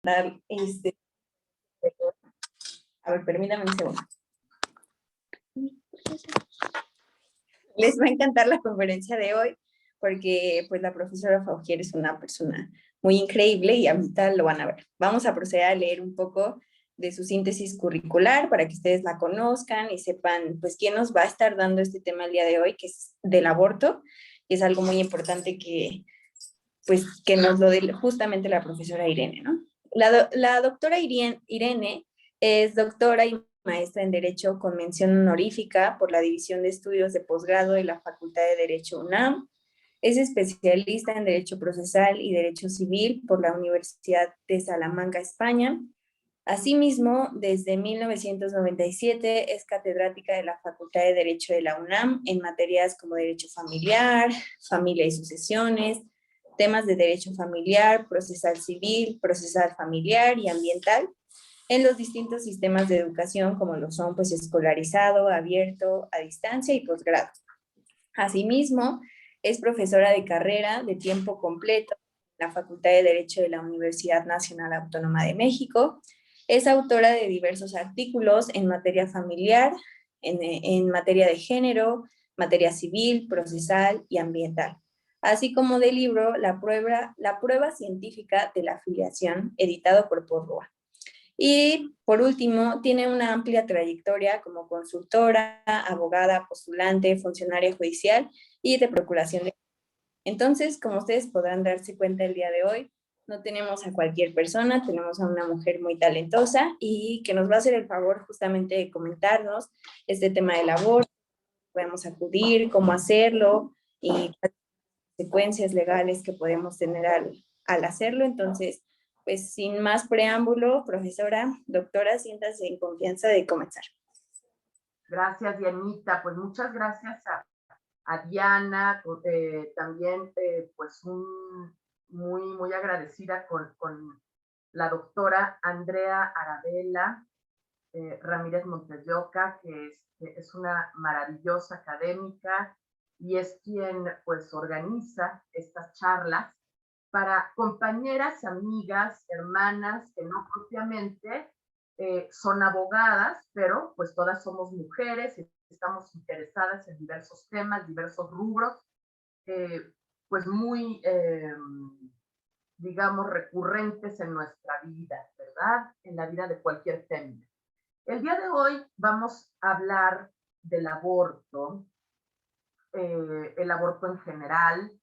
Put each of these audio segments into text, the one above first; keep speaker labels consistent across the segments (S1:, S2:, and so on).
S1: dar a ver, permítame un segundo. Les va a encantar la conferencia de hoy porque pues la profesora Faugier es una persona muy increíble y ahorita lo van a ver. Vamos a proceder a leer un poco de su síntesis curricular para que ustedes la conozcan y sepan pues quién nos va a estar dando este tema el día de hoy, que es del aborto, y es algo muy importante que pues que nos lo dé justamente la profesora Irene, ¿no? La doctora Irene es doctora y maestra en Derecho con mención honorífica por la División de Estudios de Posgrado de la Facultad de Derecho UNAM. Es especialista en Derecho Procesal y Derecho Civil por la Universidad de Salamanca, España. Asimismo, desde 1997 es catedrática de la Facultad de Derecho de la UNAM en materias como Derecho Familiar, Familia y Sucesiones, temas de Derecho Familiar, Procesal Civil, Procesal Familiar y Ambiental, en los distintos sistemas de educación como lo son pues escolarizado, abierto, a distancia y posgrado. Asimismo, es profesora de carrera de tiempo completo en la Facultad de Derecho de la Universidad Nacional Autónoma de México. Es autora de diversos artículos en materia familiar, en materia de género, materia civil, procesal y ambiental, así como del libro La prueba científica de la filiación, editado por Porrúa. Y por último, tiene una amplia trayectoria como consultora, abogada, postulante, funcionaria judicial y de procuración de... Entonces, como ustedes podrán darse cuenta el día de hoy, no tenemos a cualquier persona, tenemos a una mujer muy talentosa y que nos va a hacer el favor justamente de comentarnos este tema del aborto, podemos acudir, cómo hacerlo y las consecuencias legales que podemos tener al hacerlo. Entonces, pues sin más preámbulo, profesora, doctora, siéntase en confianza de comenzar.
S2: Gracias, Dianita. Pues muchas gracias a Diana, también pues muy agradecida con la doctora Andrea Arabella Ramírez Montelloca, que es una maravillosa académica y es quien pues organiza estas charlas para compañeras, amigas, hermanas que no propiamente son abogadas, pero pues todas somos mujeres y estamos interesadas en diversos temas, diversos rubros, pues muy, digamos, recurrentes en nuestra vida, ¿verdad? En la vida de cualquier fémina. El día de hoy vamos a hablar del aborto, el aborto en general.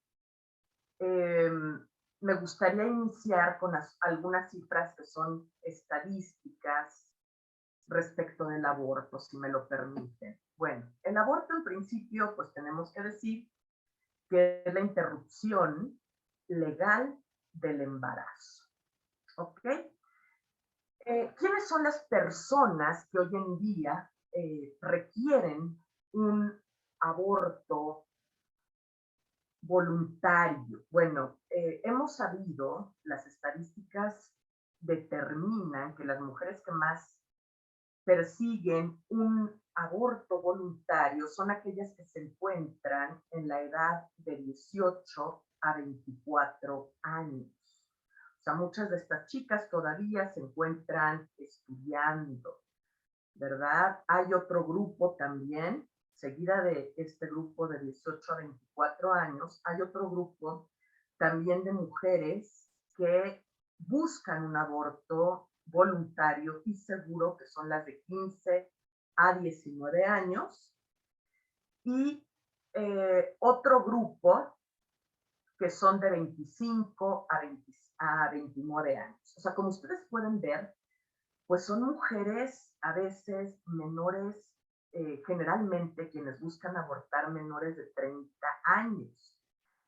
S2: Me gustaría iniciar con algunas cifras que son estadísticas respecto del aborto, si me lo permiten. Bueno, el aborto en principio, pues tenemos que decir que es la interrupción legal del embarazo. ¿Ok? ¿Quiénes son las personas que hoy en día requieren un aborto voluntario? Bueno, hemos sabido, las estadísticas determinan que las mujeres que más persiguen un aborto voluntario son aquellas que se encuentran en la edad de 18 a 24 años. O sea, muchas de estas chicas todavía se encuentran estudiando, ¿verdad? Hay otro grupo también, seguida de este grupo de 18 a 24 años, hay otro grupo también de mujeres que buscan un aborto voluntario y seguro, que son las de 15 a 19 años, y otro grupo que son de 25 a 29 años. O sea, como ustedes pueden ver, pues son mujeres a veces menores, generalmente quienes buscan abortar menores de 30 años.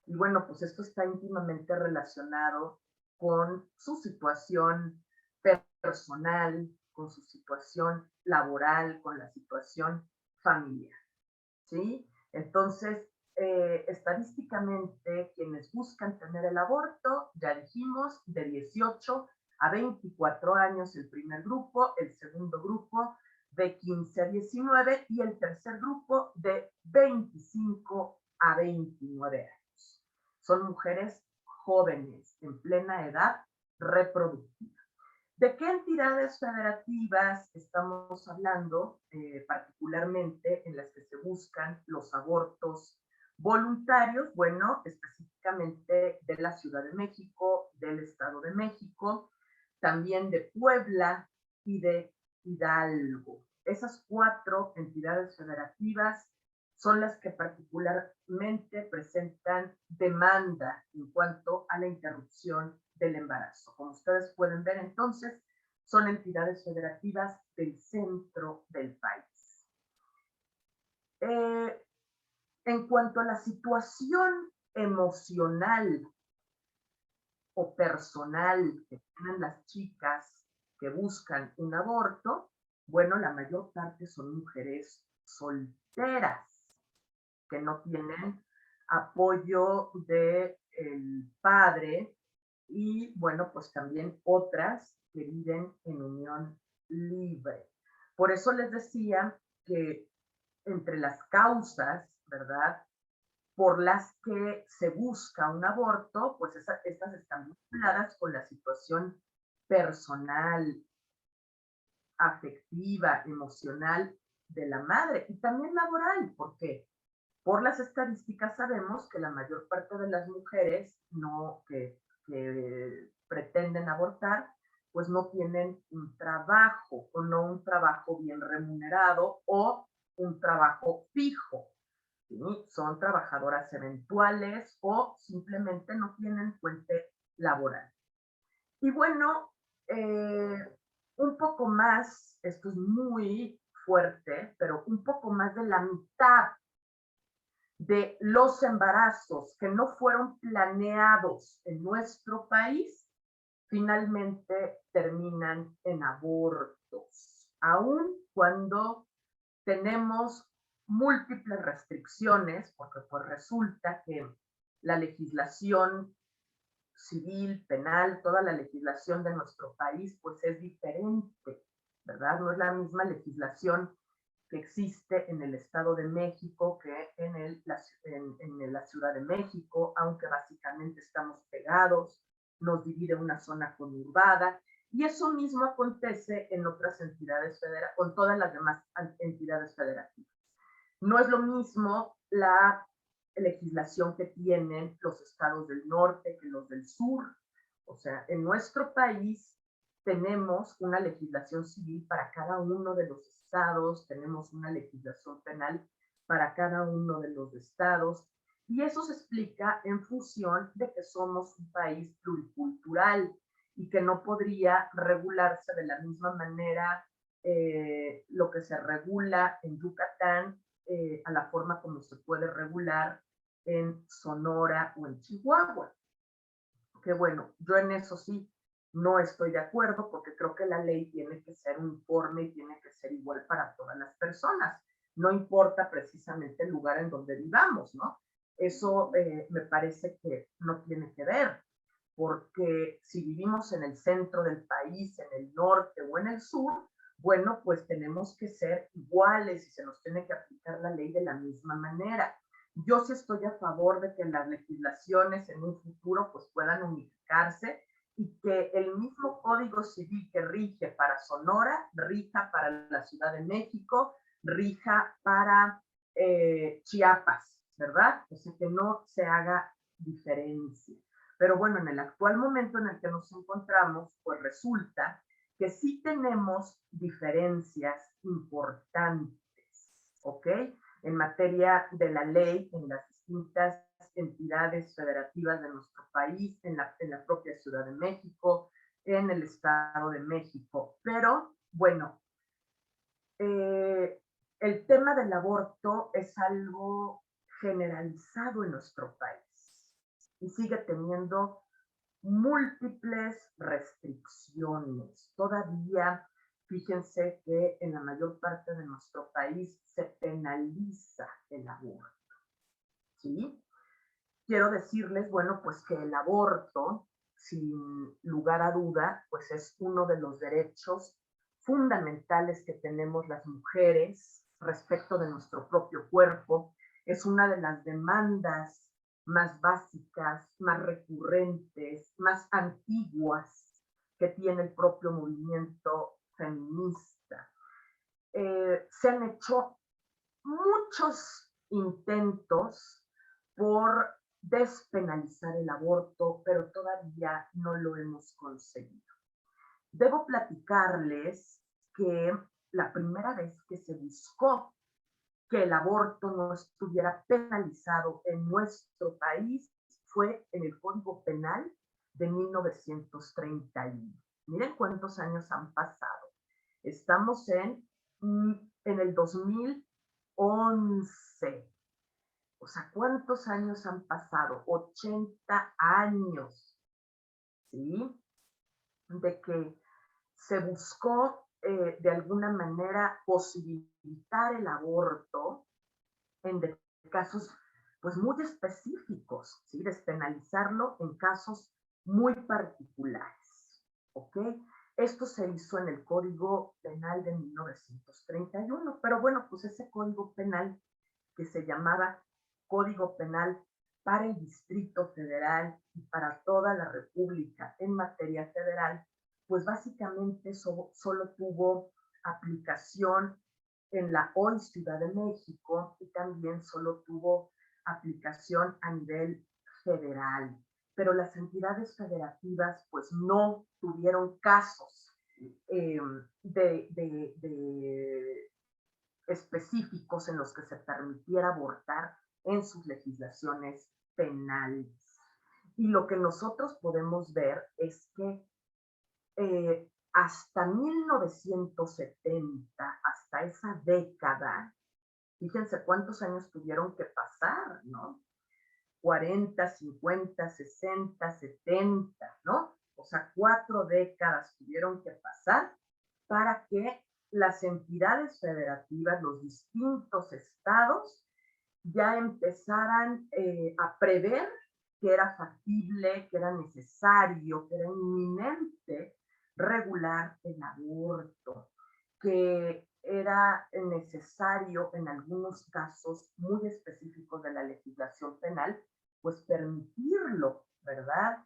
S2: Y bueno, pues esto está íntimamente relacionado con su situación personal, con su situación laboral, con la situación familiar, ¿sí? Entonces, estadísticamente, quienes buscan tener el aborto, ya dijimos, de 18 a 24 años el primer grupo, el segundo grupo de 15 a 19 y el tercer grupo de 25 a 29 años. Son mujeres jóvenes, en plena edad reproductiva. ¿De qué entidades federativas estamos hablando, particularmente en las que se buscan los abortos voluntarios? Bueno, específicamente de la Ciudad de México, del Estado de México, también de Puebla y de Hidalgo. Esas 4 entidades federativas son las que particularmente presentan demanda en cuanto a la interrupción del embarazo. Como ustedes pueden ver, entonces, son entidades federativas del centro del país. En cuanto a la situación emocional o personal que tienen las chicas que buscan un aborto, bueno, la mayor parte son mujeres solteras que no tienen apoyo del padre y, bueno, pues también otras que viven en unión libre. Por eso les decía que entre las causas, ¿verdad?, por las que se busca un aborto, pues estas están vinculadas con la situación personal, afectiva, emocional de la madre y también laboral. ¿Por qué? Por las estadísticas sabemos que la mayor parte de las mujeres que pretenden abortar, pues no tienen un trabajo o no un trabajo bien remunerado o un trabajo fijo. ¿Sí? Son trabajadoras eventuales o simplemente no tienen fuente laboral. Y bueno, un poco más, esto es muy fuerte, pero un poco más de la mitad de los embarazos que no fueron planeados en nuestro país, finalmente terminan en abortos, aun cuando tenemos múltiples restricciones, porque pues resulta que la legislación civil, penal, toda la legislación de nuestro país, pues es diferente, ¿verdad? No es la misma legislación que existe en el Estado de México que en la Ciudad de México, aunque básicamente estamos pegados, nos divide una zona conurbada, y eso mismo acontece en otras entidades federativas, con todas las demás entidades federativas. No es lo mismo la legislación que tienen los estados del norte que los del sur. O sea, en nuestro país tenemos una legislación civil para cada uno de los estados, tenemos una legislación penal para cada uno de los estados, y eso se explica en función de que somos un país pluricultural y que no podría regularse de la misma manera lo que se regula en Yucatán a la forma como se puede regular en Sonora o en Chihuahua. Que bueno, yo en eso sí no estoy de acuerdo porque creo que la ley tiene que ser uniforme y tiene que ser igual para todas las personas. No importa precisamente el lugar en donde vivamos, ¿no? Eso me parece que no tiene que ver, porque si vivimos en el centro del país, en el norte o en el sur, bueno, pues tenemos que ser iguales y se nos tiene que aplicar la ley de la misma manera. Yo sí estoy a favor de que las legislaciones en un futuro pues puedan unificarse y que el mismo código civil que rige para Sonora, rija para la Ciudad de México, rija para Chiapas, ¿verdad? O sea, que no se haga diferencia. Pero bueno, en el actual momento en el que nos encontramos, pues resulta que sí tenemos diferencias importantes, ¿ok? En materia de la ley, en las distintas entidades federativas de nuestro país, en la propia Ciudad de México, en el Estado de México. Pero bueno, el tema del aborto es algo generalizado en nuestro país y sigue teniendo múltiples restricciones. Todavía, fíjense que en la mayor parte de nuestro país se penaliza el aborto, ¿sí? Quiero decirles, bueno, pues que el aborto, sin lugar a duda, pues es uno de los derechos fundamentales que tenemos las mujeres respecto de nuestro propio cuerpo. Es una de las demandas más básicas, más recurrentes, más antiguas que tiene el propio movimiento feminista. Se han hecho muchos intentos por despenalizar el aborto, pero todavía no lo hemos conseguido. Debo platicarles que la primera vez que se buscó que el aborto no estuviera penalizado en nuestro país fue en el Código Penal de 1931. Miren cuántos años han pasado. Estamos en el 2011. O sea, ¿cuántos años han pasado? 80 años, ¿sí? De que se buscó de alguna manera posibilitar el aborto en casos pues muy específicos, ¿sí? Despenalizarlo en casos muy particulares, ¿ok? Esto se hizo en el Código Penal de 1931, pero bueno, pues ese Código Penal que se llamaba Código Penal para el Distrito Federal y para toda la República en materia federal, pues básicamente solo tuvo aplicación en la hoy Ciudad de México y también solo tuvo aplicación a nivel federal. Pero las entidades federativas pues no tuvieron casos de específicos en los que se permitiera abortar en sus legislaciones penales. Y lo que nosotros podemos ver es que hasta 1970, hasta esa década, fíjense cuántos años tuvieron que pasar, ¿no? 40, 50, 60, 70, ¿no? O sea, 4 décadas tuvieron que pasar para que las entidades federativas, los distintos estados, ya empezaran a prever que era factible, que era necesario, que era inminente regular el aborto, que era necesario en algunos casos muy específicos de la legislación penal, pues permitirlo, ¿verdad?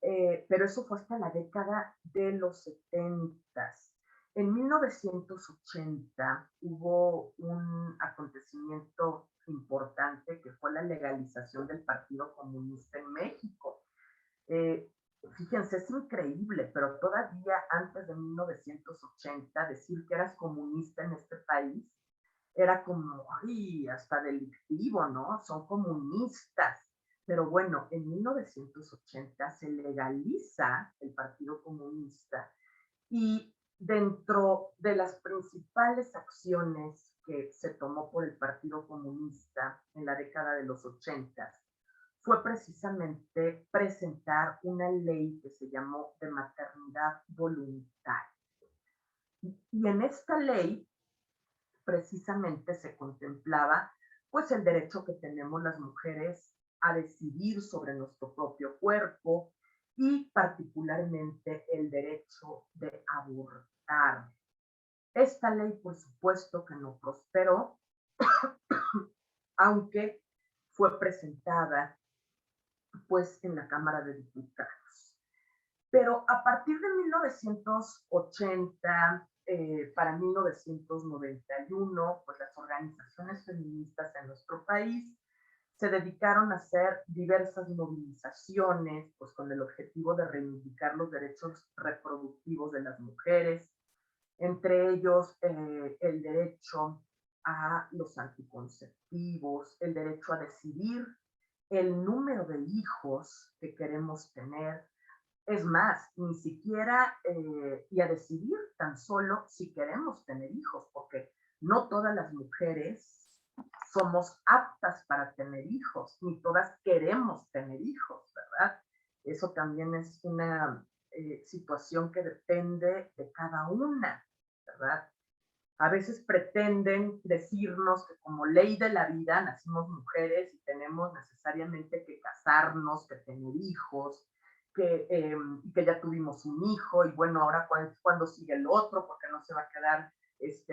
S2: Pero eso fue hasta la década de los 70. En 1980 hubo un acontecimiento importante que fue la legalización del Partido Comunista en México. Eh, Fíjense, es increíble, pero todavía antes de 1980 decir que eras comunista en este país era como, ay, hasta delictivo, ¿no? Son comunistas. Pero bueno, en 1980 se legaliza el Partido Comunista y dentro de las principales acciones que se tomó por el Partido Comunista en la década de los 80 fue precisamente presentar una ley que se llamó de maternidad voluntaria. Y en esta ley precisamente se contemplaba pues el derecho que tenemos las mujeres a decidir sobre nuestro propio cuerpo y particularmente el derecho de abortar. Esta ley, por supuesto, que no prosperó, aunque fue presentada pues en la Cámara de Diputados. Pero a partir de 1980, para 1991, pues las organizaciones feministas en nuestro país se dedicaron a hacer diversas movilizaciones, pues con el objetivo de reivindicar los derechos reproductivos de las mujeres, entre ellos el derecho a los anticonceptivos, el derecho a decidir el número de hijos que queremos tener, es más, ni siquiera y a decidir tan solo si queremos tener hijos, porque no todas las mujeres somos aptas para tener hijos, ni todas queremos tener hijos, ¿verdad? Eso también es una situación que depende de cada una, ¿verdad? A veces pretenden decirnos que como ley de la vida nacimos mujeres y tenemos necesariamente que casarnos, que tener hijos, que ya tuvimos un hijo y bueno, ahora cuándo sigue el otro, porque no se va a quedar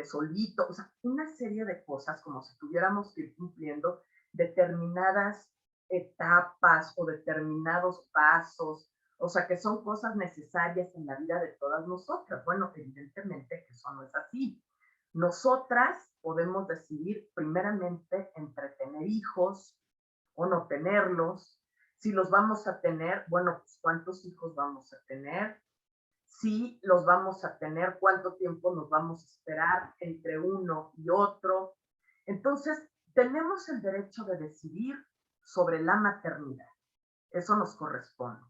S2: solito. O sea, una serie de cosas como si tuviéramos que ir cumpliendo determinadas etapas o determinados pasos O sea, que son cosas necesarias en la vida de todas nosotras. Bueno, evidentemente que eso no es así. Nosotras podemos decidir primeramente entre tener hijos o no tenerlos. Si los vamos a tener, bueno, pues cuántos hijos vamos a tener. Si los vamos a tener, cuánto tiempo nos vamos a esperar entre uno y otro. Entonces, tenemos el derecho de decidir sobre la maternidad. Eso nos corresponde.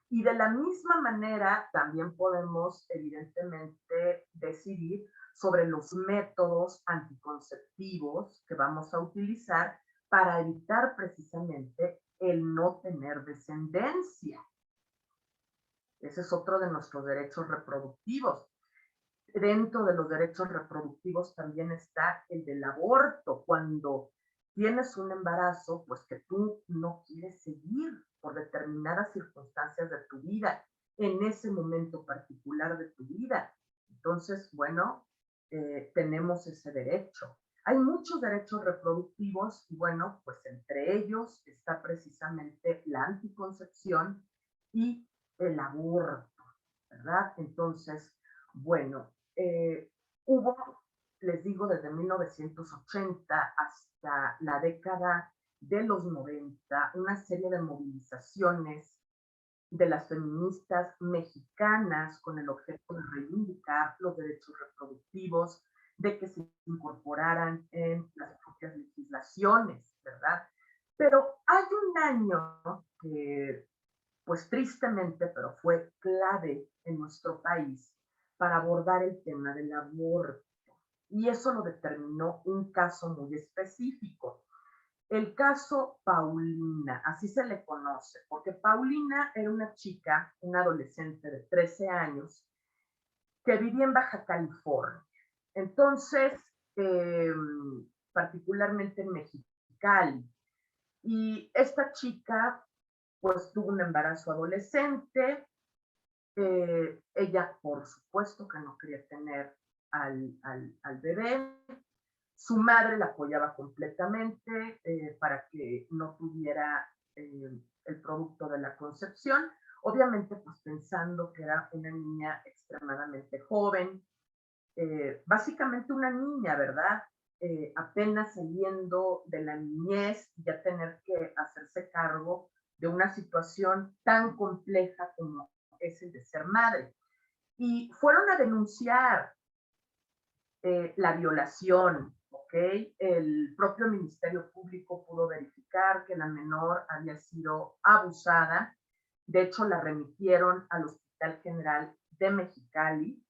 S2: Y de la misma manera, también podemos, evidentemente, decidir sobre los métodos anticonceptivos que vamos a utilizar para evitar precisamente el no tener descendencia. Ese es otro de nuestros derechos reproductivos. Dentro de los derechos reproductivos también está el del aborto. Cuando tienes un embarazo, pues que tú no quieres seguir por determinadas circunstancias de tu vida, en ese momento particular de tu vida. Entonces, bueno, tenemos ese derecho. Hay muchos derechos reproductivos y bueno, pues entre ellos está precisamente la anticoncepción y el aborto, ¿verdad? Entonces, bueno, hubo, les digo, desde 1980 hasta la década de los 90, una serie de movilizaciones de las feministas mexicanas con el objeto de reivindicar los derechos reproductivos, de que se incorporaran en las propias legislaciones, ¿verdad? Pero hay un año que, pues tristemente, pero fue clave en nuestro país para abordar el tema del aborto. Y eso lo determinó un caso muy específico. El caso Paulina, así se le conoce, porque Paulina era una chica, una adolescente de 13 años, que vivía en Baja California. Entonces, eh, particularmente en Mexicali. Y esta chica, pues tuvo un embarazo adolescente. Ella, por supuesto, que no quería tener al bebé. Su madre la apoyaba completamente para que no tuviera el producto de la concepción. Obviamente, pues pensando que era una niña extremadamente joven, básicamente una niña, ¿verdad? Apenas saliendo de la niñez, ya tener que hacerse cargo de una situación tan compleja como es el de ser madre. Y fueron a denunciar la violación, ¿ok? El propio Ministerio Público pudo verificar que la menor había sido abusada. De hecho, la remitieron al Hospital General de Mexicali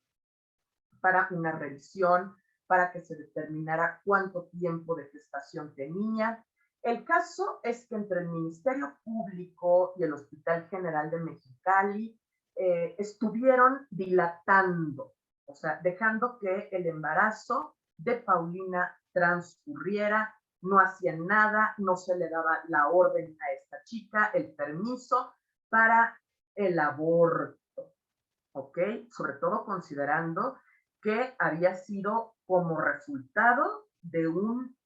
S2: para una revisión, para que se determinara cuánto tiempo de gestación tenía. El caso es que entre el Ministerio Público y el Hospital General de Mexicali estuvieron dilatando, o sea, dejando que el embarazo de Paulina transcurriera, no hacían nada, no se le daba la orden a esta chica, el permiso para el aborto, ¿ok? Sobre todo considerando que había sido como resultado de un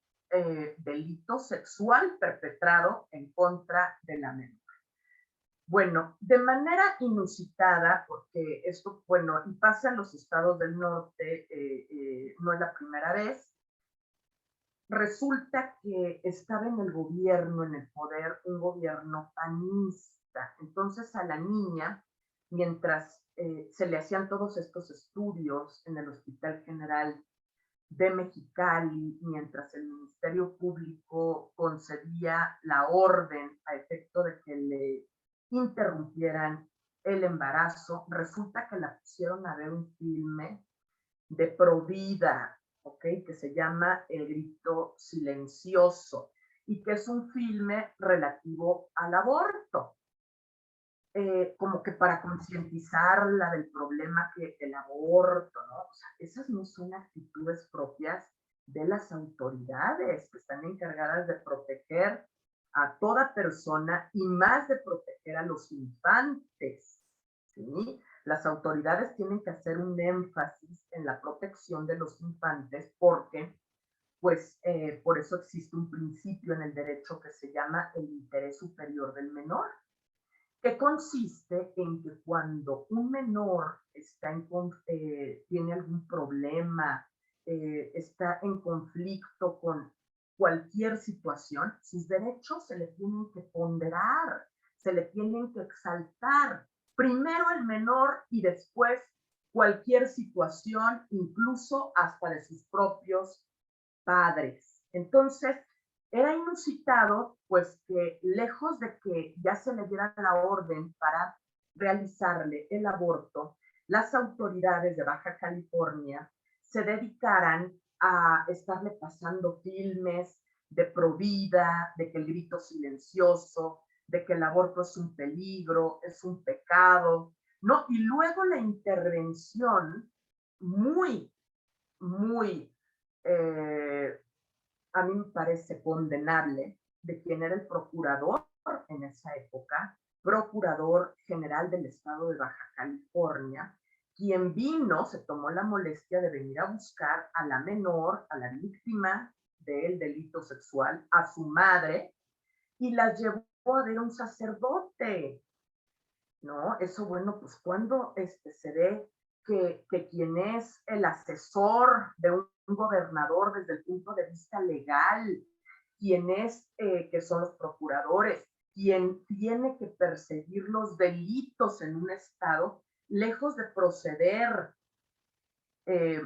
S2: delito sexual perpetrado en contra de la menor. Bueno, de manera inusitada, porque esto, bueno, y pasa en los estados del norte, no es la primera vez, resulta que estaba en el gobierno, en el poder, un gobierno panista. Entonces a la niña, mientras se le hacían todos estos estudios en el Hospital General de Mexicali, mientras el Ministerio Público concedía la orden a efecto de que le interrumpieran el embarazo, resulta que la pusieron a ver un filme de Provida, ¿ok? Que se llama El grito silencioso y que es un filme relativo al aborto. Como que para concientizarla del problema que el aborto, ¿no? O sea, esas no son actitudes propias de las autoridades que están encargadas de proteger a toda persona y más de proteger a los infantes, ¿sí? Las autoridades tienen que hacer un énfasis en la protección de los infantes porque, pues, por eso existe un principio en el derecho que se llama el interés superior del menor. que consiste en que cuando un menor tiene algún problema, está en conflicto con cualquier situación, sus derechos se le tienen que ponderar, se le tienen que exaltar. Primero el menor y después cualquier situación, incluso hasta de sus propios padres. Entonces, era inusitado, pues que lejos de que ya se le diera la orden para realizarle el aborto, las autoridades de Baja California se dedicaran a estarle pasando filmes de provida, de que el grito silencioso, de que el aborto es un peligro, es un pecado, ¿no? Y luego la intervención muy, muy eh, a mí me parece condenable de quien era el procurador en esa época, procurador general del estado de Baja California, quien vino, se tomó la molestia de venir a buscar a la menor, a la víctima del delito sexual, a su madre, y la llevó a ver a un sacerdote, ¿no? Eso, bueno, pues cuando se ve que quien es el asesor de un gobernador desde el punto de vista legal, quien es, que son los procuradores, quien tiene que perseguir los delitos en un estado, lejos de proceder eh,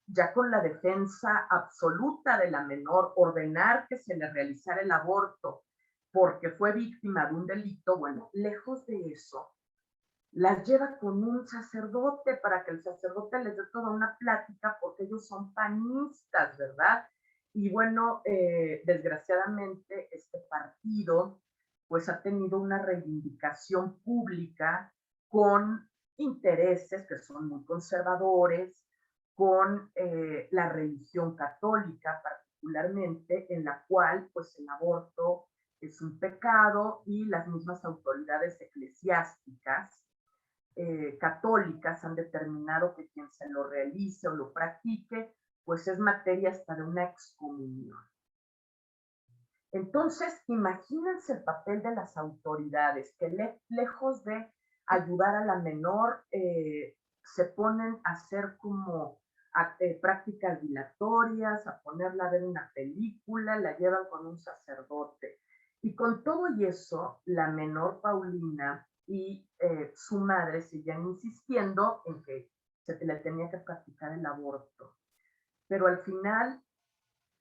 S2: ya con la defensa absoluta de la menor, ordenar que se le realizara el aborto porque fue víctima de un delito, bueno, lejos de eso, las lleva con un sacerdote para que el sacerdote les dé toda una plática porque ellos son panistas, ¿verdad? Y bueno, desgraciadamente este partido pues ha tenido una reivindicación pública con intereses que son muy conservadores, con la religión católica particularmente, en la cual pues el aborto es un pecado y las mismas autoridades eclesiásticas católicas han determinado que quien se lo realice o lo practique, pues es materia hasta de una excomunión. Entonces, imagínense el papel de las autoridades que lejos de ayudar a la menor, se ponen a hacer como prácticas dilatorias, a ponerla a ver una película, la llevan con un sacerdote. Y con todo y eso, la menor Paulina y su madre seguían insistiendo en que se le tenía que practicar el aborto. Pero al final,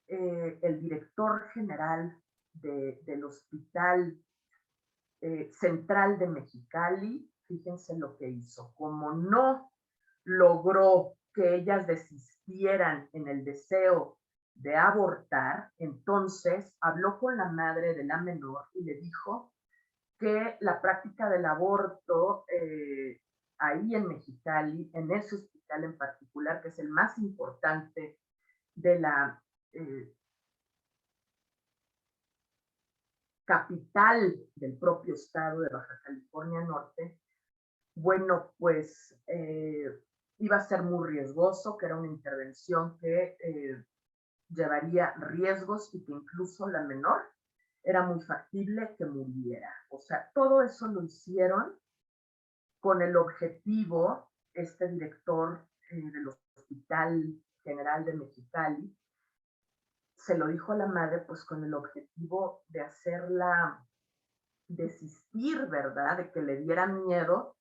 S2: el director general del Hospital Central de Mexicali, fíjense lo que hizo, como no logró que ellas desistieran en el deseo de abortar, entonces habló con la madre de la menor y le dijo que la práctica del aborto ahí en Mexicali, en ese hospital en particular, que es el más importante de la capital del propio estado de Baja California Norte, bueno, pues iba a ser muy riesgoso, que era una intervención que llevaría riesgos y que incluso la menor era muy factible que muriera. O sea, todo eso lo hicieron con el objetivo, este director del Hospital General de Mexicali, se lo dijo a la madre, pues con el objetivo de hacerla desistir, ¿verdad? De que le diera miedo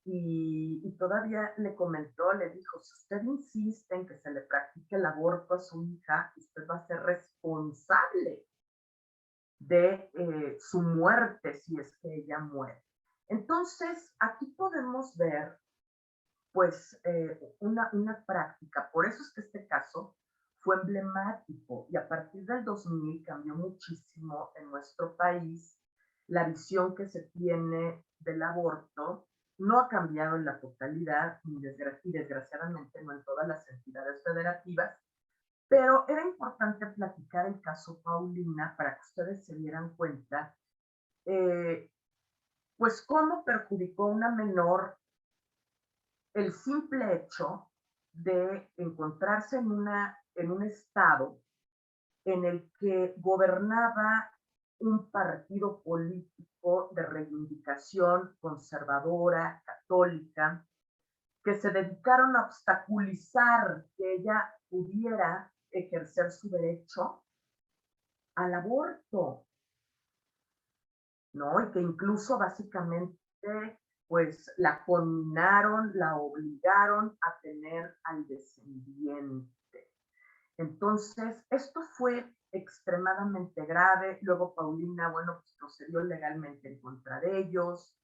S2: y todavía le comentó, le dijo, si usted insiste en que se le practique el aborto a su hija, usted va a ser responsable de su muerte si es que ella muere. Entonces, aquí podemos ver pues una práctica, por eso es que este caso fue emblemático y a partir del 2000 cambió muchísimo en nuestro país la visión que se tiene del aborto, no ha cambiado en la totalidad y desgraciadamente no en todas las entidades federativas, pero era importante platicar el caso Paulina para que ustedes se dieran cuenta, eh, pues cómo perjudicó a una menor el simple hecho de encontrarse en un estado en el que gobernaba un partido político de reivindicación conservadora, católica, que se dedicaron a obstaculizar que ella pudiera ejercer su derecho al aborto, ¿no? Y que incluso básicamente, pues la conminaron, la obligaron a tener al descendiente. Entonces, esto fue extremadamente grave. Luego Paulina, bueno, pues procedió legalmente en contra de ellos.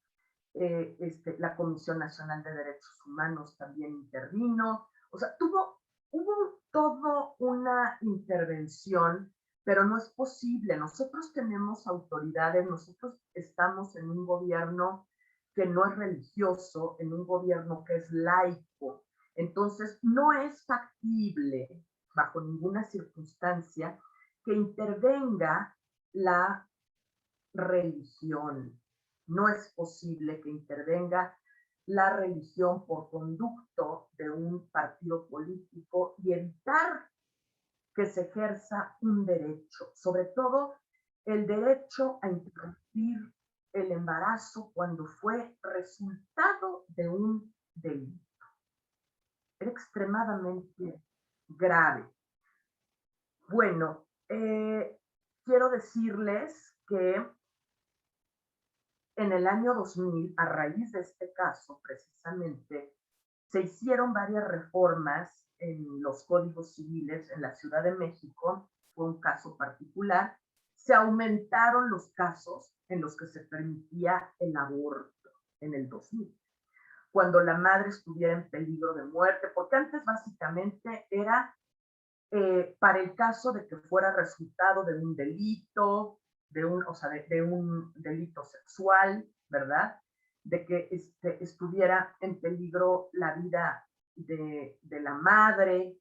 S2: La Comisión Nacional de Derechos Humanos también intervino. O sea, hubo toda una intervención, pero no es posible. Nosotros tenemos autoridades, nosotros estamos en un gobierno que no es religioso, en un gobierno que es laico. Entonces, no es factible, bajo ninguna circunstancia, que intervenga la religión. No es posible que intervenga la religión por conducto de un partido político y evitar que se ejerza un derecho, sobre todo el derecho a interrumpir el embarazo cuando fue resultado de un delito. Era extremadamente grave. Bueno, quiero decirles que en el año 2000, a raíz de este caso, precisamente, se hicieron varias reformas en los códigos civiles en la Ciudad de México, fue un caso particular, se aumentaron los casos en los que se permitía el aborto en el 2000, cuando la madre estuviera en peligro de muerte, porque antes básicamente era para el caso de que fuera resultado de un delito, de un delito sexual, ¿verdad? De que estuviera en peligro la vida de la madre,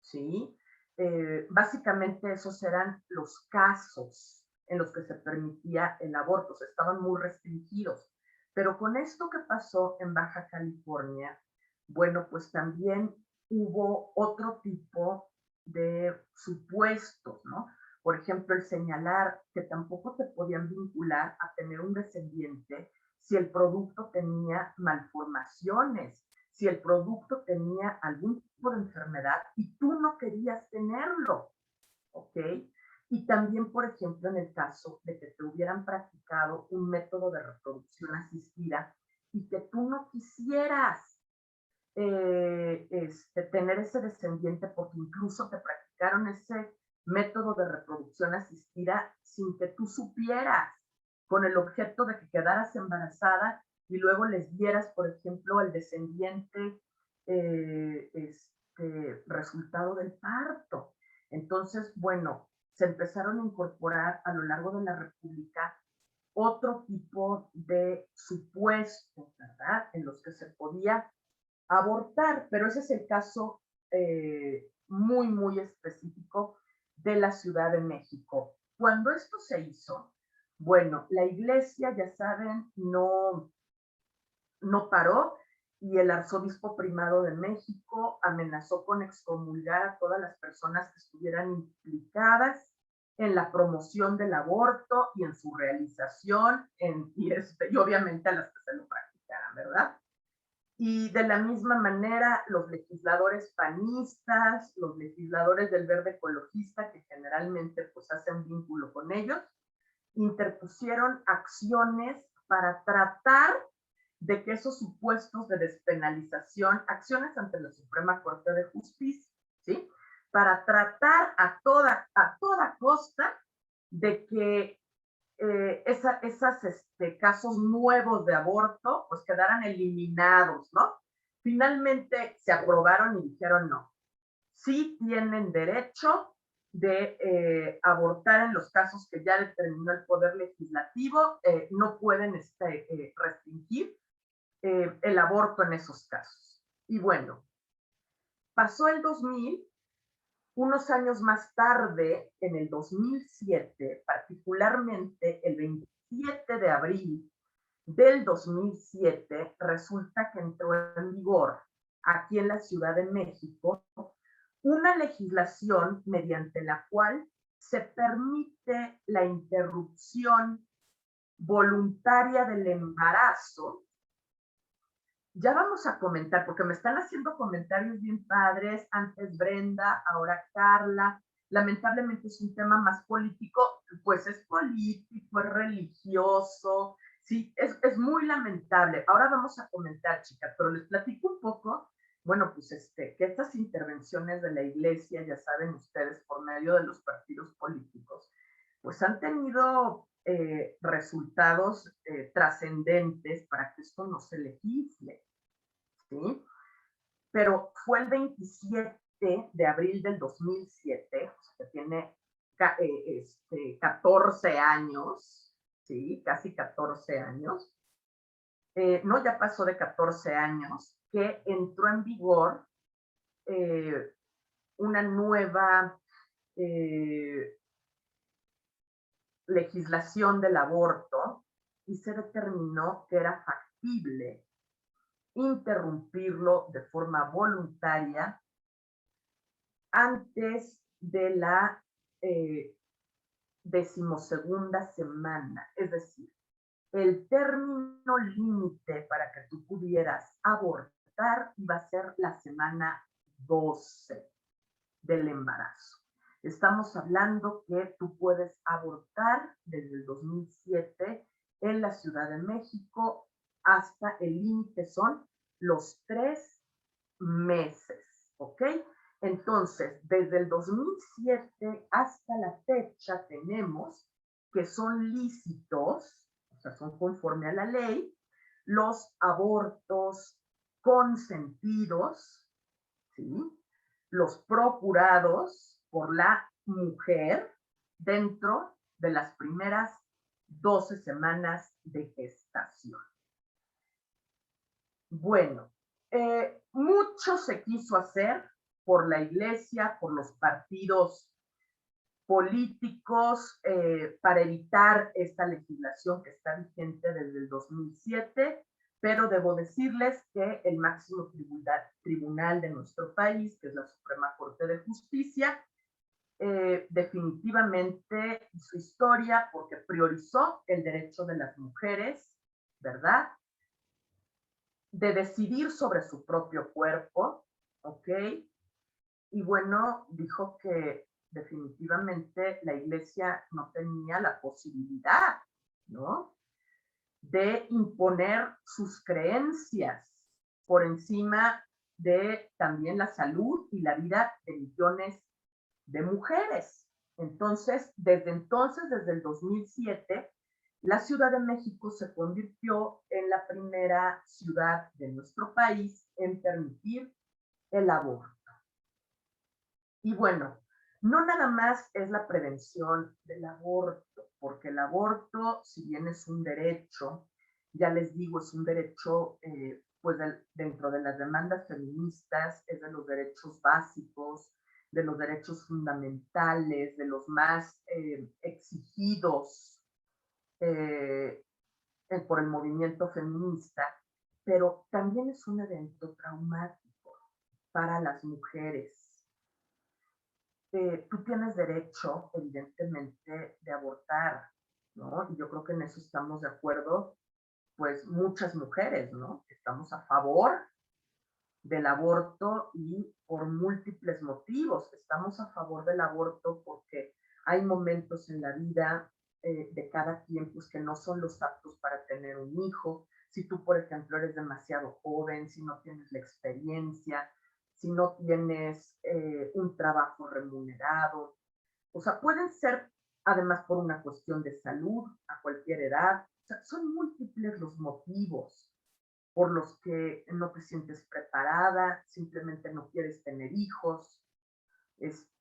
S2: ¿sí? Básicamente esos eran los casos en los que se permitía el aborto, estaban muy restringidos. Pero con esto que pasó en Baja California, bueno, pues también hubo otro tipo de supuestos, ¿no? Por ejemplo, el señalar que tampoco te podían vincular a tener un descendiente si el producto tenía malformaciones, si el producto tenía algún tipo de enfermedad y tú no querías tenerlo, ¿ok? Y también, por ejemplo, en el caso de que te hubieran practicado un método de reproducción asistida y que tú no quisieras tener ese descendiente porque incluso te practicaron ese método de reproducción asistida sin que tú supieras, con el objeto de que quedaras embarazada y luego les dieras, por ejemplo, al descendiente resultado del parto. Entonces, bueno, se empezaron a incorporar a lo largo de la República otro tipo de supuestos, ¿verdad? En los que se podía abortar, pero ese es el caso muy, muy específico de la Ciudad de México. Cuando esto se hizo, bueno, la iglesia, ya saben, no paró y el arzobispo primado de México amenazó con excomulgar a todas las personas que estuvieran implicadas en la promoción del aborto y en su realización, y obviamente a las que se lo practicaran, ¿verdad? Y de la misma manera, los legisladores panistas, los legisladores del verde ecologista, que generalmente pues hacen vínculo con ellos, interpusieron acciones para tratar de que esos supuestos de despenalización, acciones ante la Suprema Corte de Justicia, ¿sí? Para tratar a toda costa de que casos nuevos de aborto pues quedaran eliminados, ¿no? Finalmente se aprobaron y dijeron no, sí tienen derecho de abortar en los casos que ya determinó el Poder Legislativo, no pueden restringir el aborto en esos casos. Y bueno, pasó el 2000, unos años más tarde, en el 2007, particularmente el 27 de abril del 2007, resulta que entró en vigor aquí en la Ciudad de México una legislación mediante la cual se permite la interrupción voluntaria del embarazo. Ya vamos a comentar, porque me están haciendo comentarios bien padres, antes Brenda, ahora Carla. Lamentablemente es un tema más político, pues es político, es religioso, sí, es muy lamentable. Ahora vamos a comentar, chicas, pero les platico un poco, bueno, pues que estas intervenciones de la iglesia, ya saben ustedes, por medio de los partidos políticos, pues han tenido resultados trascendentes para que esto no se legisle, ¿sí? Pero fue el 27 de abril del 2007, o sea, que tiene 14 años, ¿sí? Casi 14 años. No, ya pasó de 14 años, que entró en vigor una nueva legislación del aborto y se determinó que era factible interrumpirlo de forma voluntaria antes de la 12ª semana. Es decir, el término límite para que tú pudieras abortar iba a ser la semana 12 del embarazo. Estamos hablando que tú puedes abortar desde el 2007 en la Ciudad de México hasta el límite son los 3 meses, ¿ok? Entonces, desde el 2007 hasta la fecha tenemos que son lícitos, o sea, son conforme a la ley, los abortos consentidos, ¿sí? Los procurados por la mujer dentro de las primeras 12 semanas de gestación. Bueno, mucho se quiso hacer por la iglesia, por los partidos políticos, para evitar esta legislación que está vigente desde el 2007, pero debo decirles que el máximo tribunal de nuestro país, que es la Suprema Corte de Justicia, definitivamente hizo historia porque priorizó el derecho de las mujeres, ¿verdad?, de decidir sobre su propio cuerpo, ¿ok? Y bueno, dijo que definitivamente la iglesia no tenía la posibilidad, ¿no?, de imponer sus creencias por encima de también la salud y la vida de millones de mujeres. Entonces, desde el 2007, la Ciudad de México se convirtió en la primera ciudad de nuestro país en permitir el aborto. Y bueno, no nada más es la prevención del aborto, porque el aborto, si bien es un derecho, ya les digo, es un derecho, pues dentro de las demandas feministas, es de los derechos básicos, de los derechos fundamentales, de los más exigidos por el movimiento feminista, pero también es un evento traumático para las mujeres. Tú tienes derecho, evidentemente, de abortar, ¿no? Y yo creo que en eso estamos de acuerdo, pues muchas mujeres, ¿no? Estamos a favor del aborto y por múltiples motivos. Estamos a favor del aborto porque hay momentos en la vida de cada quien pues, que no son los aptos para tener un hijo. Si tú, por ejemplo, eres demasiado joven, si no tienes la experiencia, si no tienes un trabajo remunerado. O sea, pueden ser además por una cuestión de salud a cualquier edad. O sea, son múltiples los motivos por los que no te sientes preparada, simplemente no quieres tener hijos,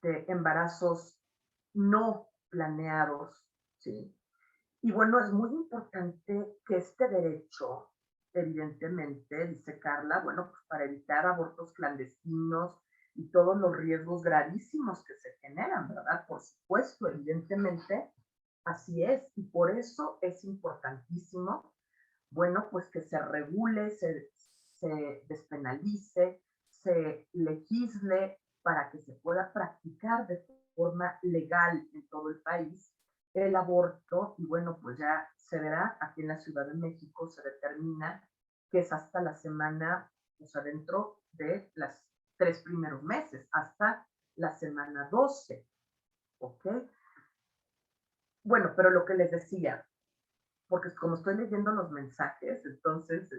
S2: embarazos no planeados, ¿sí? Y bueno, es muy importante que este derecho, evidentemente, dice Carla, bueno, pues para evitar abortos clandestinos y todos los riesgos gravísimos que se generan, ¿verdad? Por supuesto, evidentemente, así es. Y por eso es importantísimo, bueno, pues que se regule, se despenalice, se legisle para que se pueda practicar de forma legal en todo el aborto, y bueno, pues ya se verá, aquí en la Ciudad de México se determina que es hasta la semana, o sea, dentro de las 3 primeros meses, hasta la semana 12, ¿ok? Bueno, pero lo que les decía, porque como estoy leyendo los mensajes, entonces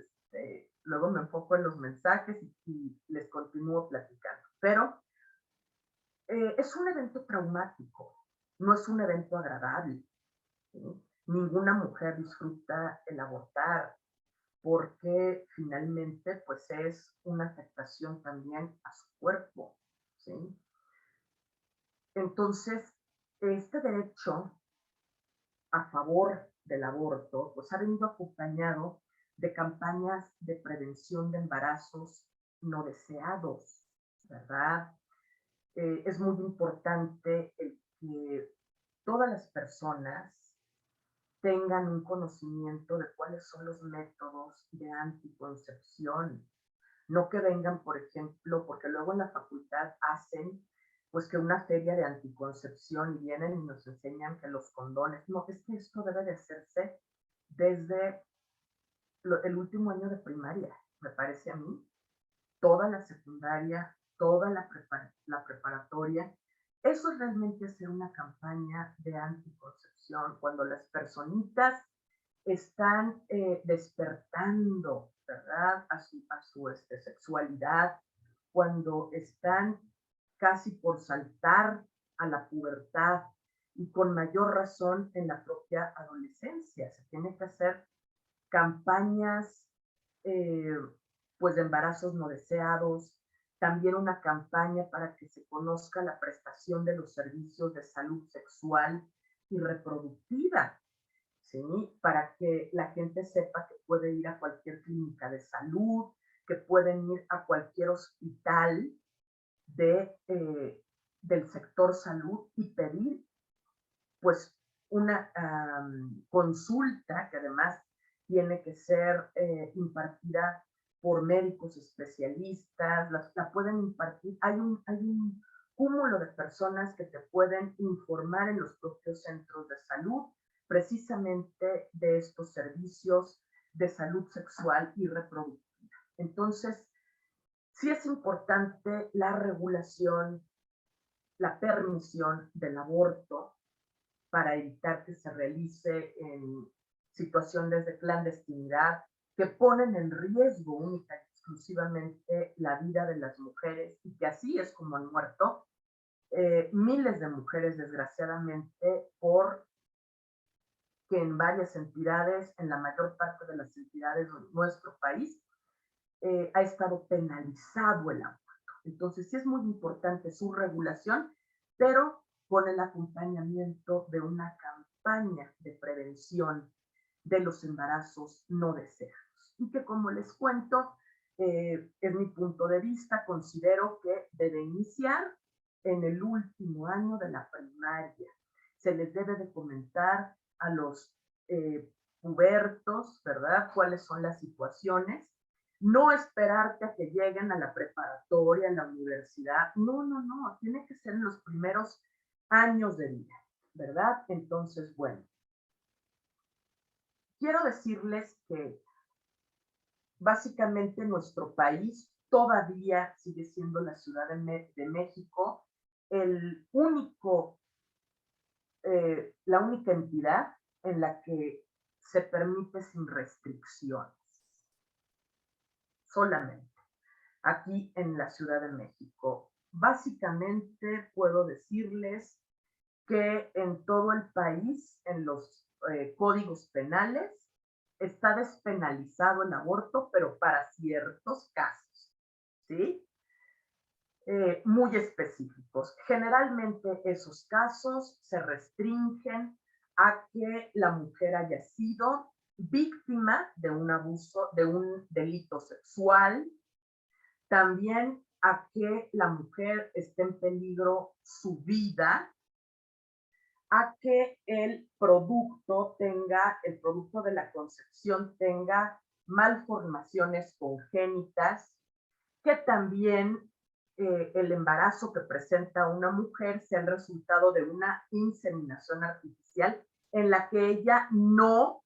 S2: luego me enfoco en los mensajes y les continúo platicando. Pero es un evento traumático, no es un evento agradable. ¿Sí? Ninguna mujer disfruta el abortar porque finalmente pues es una afectación también a su cuerpo. ¿Sí? Entonces, este derecho a favor del aborto pues ha venido acompañado de campañas de prevención de embarazos no deseados, ¿verdad? Es muy importante el que todas las personas tengan un conocimiento de cuáles son los métodos de anticoncepción. No que vengan, por ejemplo, porque luego en la facultad hacen pues que una feria de anticoncepción y vienen y nos enseñan que los condones, no, es que esto debe de hacerse desde el último año de primaria, me parece a mí, toda la secundaria, toda la preparatoria. Eso es realmente hacer una campaña de anticoncepción, cuando las personitas están despertando, ¿verdad? A su sexualidad, cuando están casi por saltar a la pubertad y con mayor razón en la propia adolescencia. Se tiene que hacer campañas eh, pues de embarazos no deseados, también una campaña para que se conozca la prestación de los servicios de salud sexual y reproductiva, ¿sí? Para que la gente sepa que puede ir a cualquier clínica de salud, que pueden ir a cualquier hospital del sector salud y pedir pues una consulta que además tiene que ser impartida por médicos especialistas, la pueden impartir, hay un cúmulo de personas que te pueden informar en los propios centros de salud precisamente de estos servicios de salud sexual y reproductiva. Entonces, sí es importante la regulación, la permisión del aborto, para evitar que se realice en situaciones de clandestinidad que ponen en riesgo única y exclusivamente la vida de las mujeres y que así es como han muerto miles de mujeres desgraciadamente por que en varias entidades, en la mayor parte de las entidades de nuestro país, ha estado penalizado el aborto. Entonces sí es muy importante su regulación, pero con el acompañamiento de una campaña de prevención de los embarazos no deseados. Y que como les cuento, es mi punto de vista, considero que debe iniciar en el último año de la primaria. Se les debe de comentar a los pubertos, ¿verdad? Cuáles son las situaciones. No esperarte a que lleguen a la preparatoria, a la universidad. No, no, no. Tiene que ser en los primeros años de vida, ¿verdad? Entonces, bueno, quiero decirles que básicamente nuestro país todavía sigue siendo la Ciudad de México el único, la única entidad en la que se permite sin restricciones, solamente aquí en la Ciudad de México. Básicamente puedo decirles que en todo el país, en los códigos penales, está despenalizado el aborto, pero para ciertos casos, ¿sí? Muy específicos. Generalmente esos casos se restringen a que la mujer haya sido víctima de un abuso, de un delito sexual, también a que la mujer esté en peligro su vida, a que el producto de la concepción tenga malformaciones congénitas, que también el embarazo que presenta una mujer sea el resultado de una inseminación artificial en la que ella no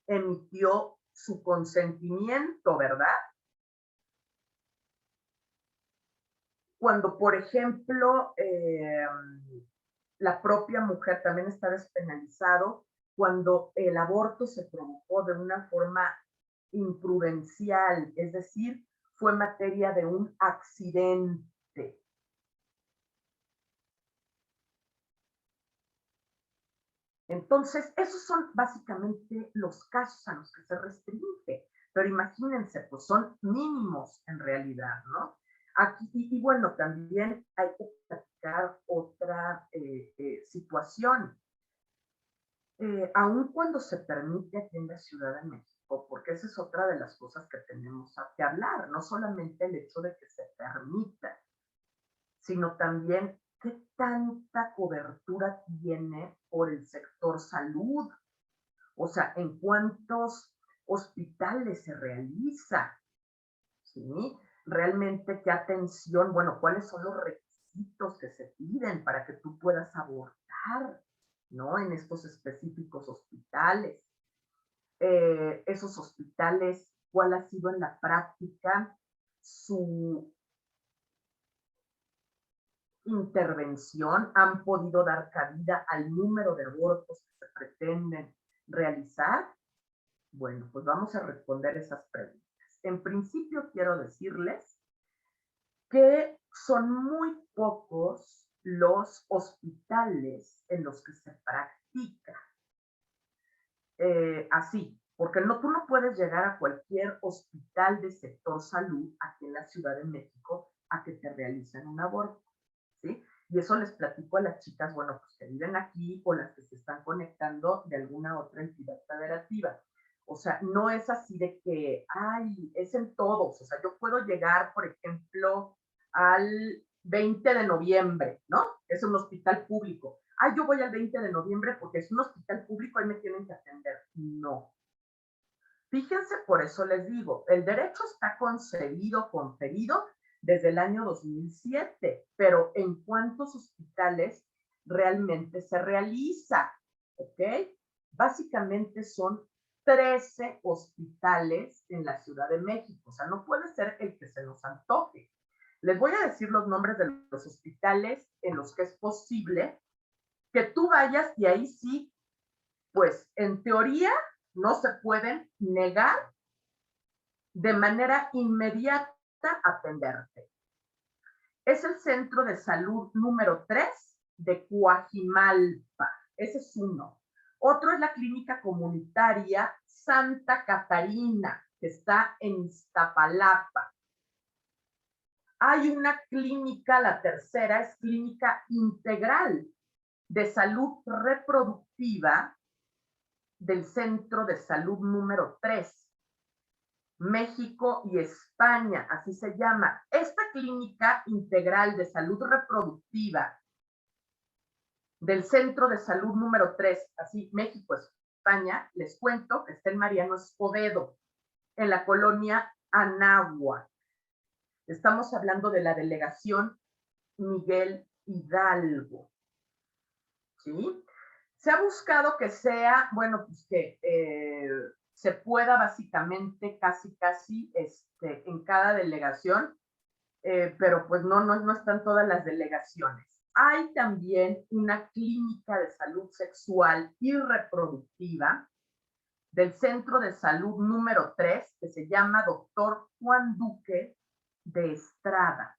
S2: emitió su consentimiento, ¿verdad? Cuando, por ejemplo, la propia mujer también está despenalizado, cuando el aborto se provocó de una forma imprudencial, es decir, fue materia de un accidente. Entonces, esos son básicamente los casos a los que se restringe, pero imagínense, pues son mínimos en realidad, ¿no? Aquí, y bueno, también hay que platicar otra situación. Aun cuando se permite aquí en la Ciudad de México, porque esa es otra de las cosas que tenemos que hablar, no solamente el hecho de que se permita, sino también qué tanta cobertura tiene por el sector salud, o sea, en cuántos hospitales se realiza, ¿sí? Realmente qué atención, bueno, cuáles son los requisitos que se piden para que tú puedas abortar, ¿no? En estos específicos hospitales. Esos hospitales, cuál ha sido en la práctica su intervención, han podido dar cabida al número de abortos que se pretenden realizar. Bueno, pues vamos a responder esas preguntas. En principio, quiero decirles que son muy pocos los hospitales en los que se practica así, porque no, tú no puedes llegar a cualquier hospital de sector salud aquí en la Ciudad de México a que te realicen un aborto, ¿sí? Y eso les platico a las chicas, bueno, pues que viven aquí o las que se están conectando de alguna otra entidad federativa. O sea, no es así de que, ay, es en todos. O sea, yo puedo llegar, por ejemplo, al 20 de noviembre, ¿no? Es un hospital público. Ah, yo voy al 20 de noviembre porque es un hospital público, ahí me tienen que atender. No. Fíjense, por eso les digo, el derecho está concebido, conferido desde el año 2007, pero ¿en cuántos hospitales realmente se realiza? ¿Ok? Básicamente son 13 hospitales en la Ciudad de México, o sea, no puede ser el que se nos antoje. Les voy a decir los nombres de los hospitales en los que es posible que tú vayas y ahí sí, pues en teoría no se pueden negar de manera inmediata atenderte. Es el centro de salud número 3 de Coajimalpa. Ese es uno. Otro es la clínica comunitaria Santa Catarina, que está en Iztapalapa. Hay una clínica, la tercera es clínica integral de salud reproductiva del Centro de Salud número 3, México y España, así se llama. Esta clínica integral de salud reproductiva del Centro de Salud número 3, así México, España, les cuento que está en Mariano Escobedo, en la colonia Anáhuac. Estamos hablando de la delegación Miguel Hidalgo, ¿sí? Se ha buscado que sea, bueno, pues que se pueda básicamente casi en cada delegación, pero pues no están todas las delegaciones. Hay también una clínica de salud sexual y reproductiva del Centro de Salud número 3, que se llama Doctor Juan Duque de Estrada.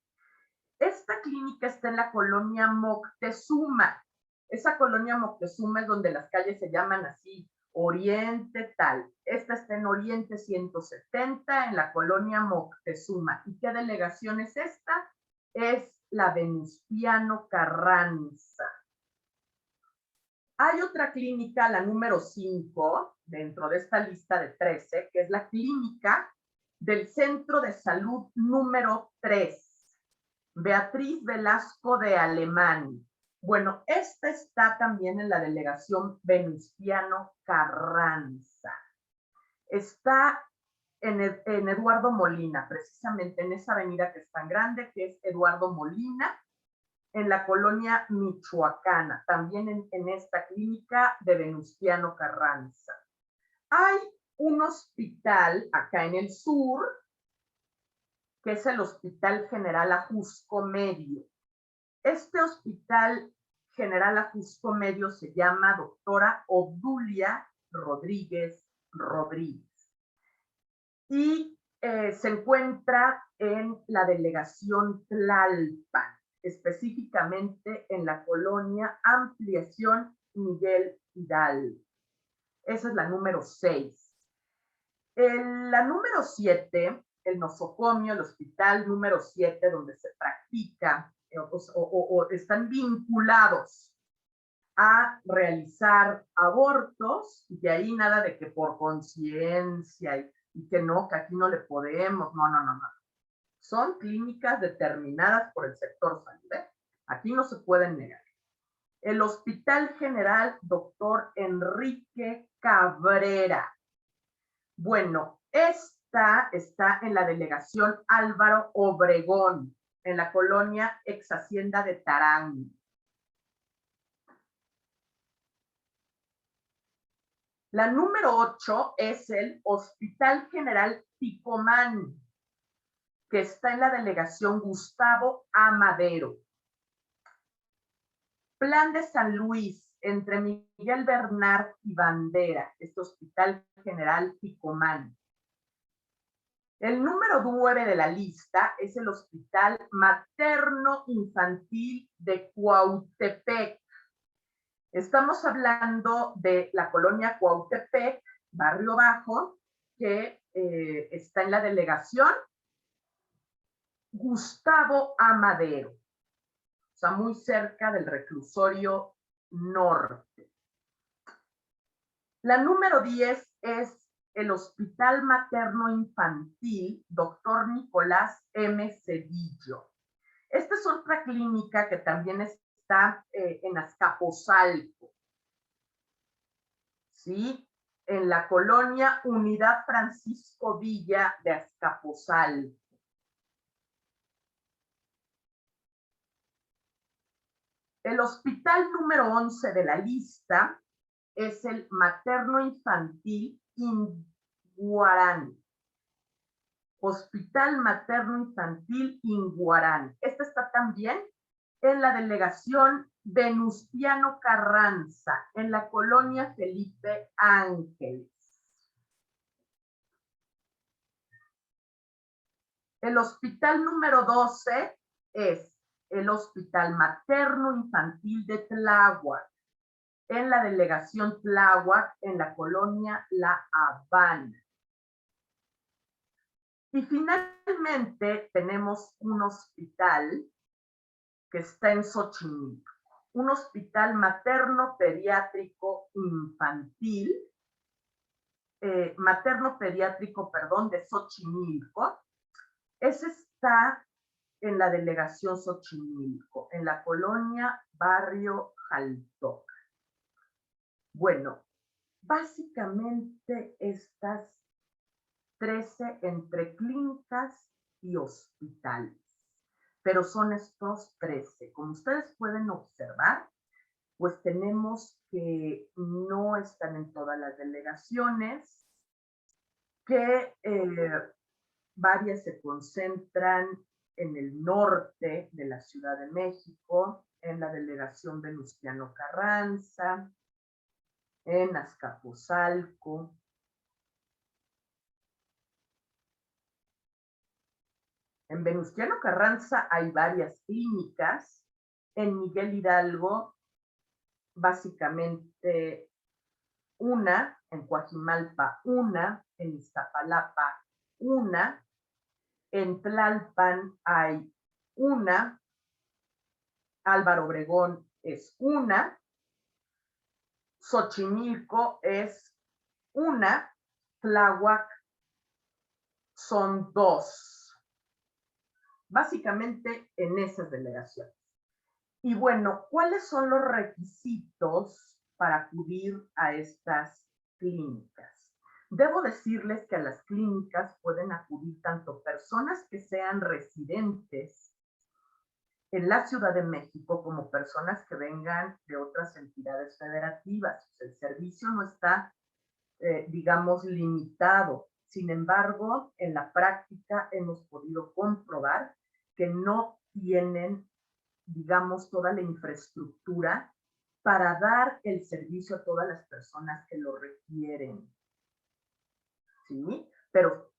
S2: Esta clínica está en la colonia Moctezuma. Esa colonia Moctezuma es donde las calles se llaman así, Oriente tal. Esta está en Oriente 170, en la colonia Moctezuma. ¿Y qué delegación es esta? Es la Venustiano Carranza. Hay otra clínica, la número 5, dentro de esta lista de 13, que es la clínica del Centro de Salud número 3. Beatriz Velasco de Alemán. Bueno, esta está también en la delegación Venustiano Carranza. Está en Eduardo Molina, precisamente en esa avenida que es tan grande, que es Eduardo Molina. en la colonia michoacana, también en esta clínica de Venustiano Carranza. Hay un hospital acá en el sur, que es el Hospital General Ajusco Medio. Este Hospital General Ajusco Medio se llama doctora Obdulia Rodríguez Rodríguez. Y se encuentra en la delegación Tlalpan, específicamente en la colonia Ampliación Miguel Hidalgo. Esa es la número 6. La número 7, el nosocomio, el hospital número 7, donde se practica o están vinculados a realizar abortos, y de ahí nada de que por conciencia y que no, que aquí no le podemos, no. Son clínicas determinadas por el sector salud, ¿eh? Aquí no se pueden negar. El Hospital General Dr. Enrique Cabrera. Bueno, esta está en la delegación Álvaro Obregón, en la colonia ex Hacienda de Tarango. La número 8 es el Hospital General Ticomán, que está en la delegación Gustavo A. Madero. Plan de San Luis, entre Miguel Bernard y Bandera, este Hospital General Ticomán. El número 9 de la lista es el Hospital Materno Infantil de Cuautepec. Estamos hablando de la colonia Cuautepec, Barrio Bajo, que está en la delegación Gustavo A. Madero, o sea, muy cerca del reclusorio norte. La número 10 es el Hospital Materno Infantil Dr. Nicolás M. Cedillo. Esta es otra clínica que también está en Azcapotzalco, ¿sí? En la colonia Unidad Francisco Villa de Azcapotzalco. El hospital número 11 de la lista es el Materno Infantil Inguarán. Hospital Materno Infantil Inguarán. Este está también en la delegación Venustiano Carranza, en la colonia Felipe Ángeles. El hospital número 12 es el Hospital Materno Infantil de Tláhuac, en la delegación Tláhuac, en la colonia La Habana. Y finalmente tenemos un hospital que está en Xochimilco, un hospital materno pediátrico infantil, de Xochimilco. Ese está en la delegación Xochimilco, en la colonia Barrio Jaltoca. Bueno, básicamente estas 13 entre clínicas y hospitales, pero son estos 13. Como ustedes pueden observar, pues tenemos que no están en todas las delegaciones, que varias se concentran en el norte de la Ciudad de México, en la delegación Venustiano Carranza, en Azcapotzalco. En Venustiano Carranza hay varias clínicas. En Miguel Hidalgo, básicamente una, en Coajimalpa una, en Iztapalapa una, en Tlalpan hay una, Álvaro Obregón es una, Xochimilco es una, Tláhuac son 2. Básicamente en esas delegaciones. Y bueno, ¿cuáles son los requisitos para acudir a estas clínicas? Debo decirles que a las clínicas pueden acudir tanto personas que sean residentes en la Ciudad de México como personas que vengan de otras entidades federativas. El servicio no está, digamos, limitado. Sin embargo, en la práctica hemos podido comprobar que no tienen, digamos, toda la infraestructura para dar el servicio a todas las personas que lo requieren. ¿Sí? Pero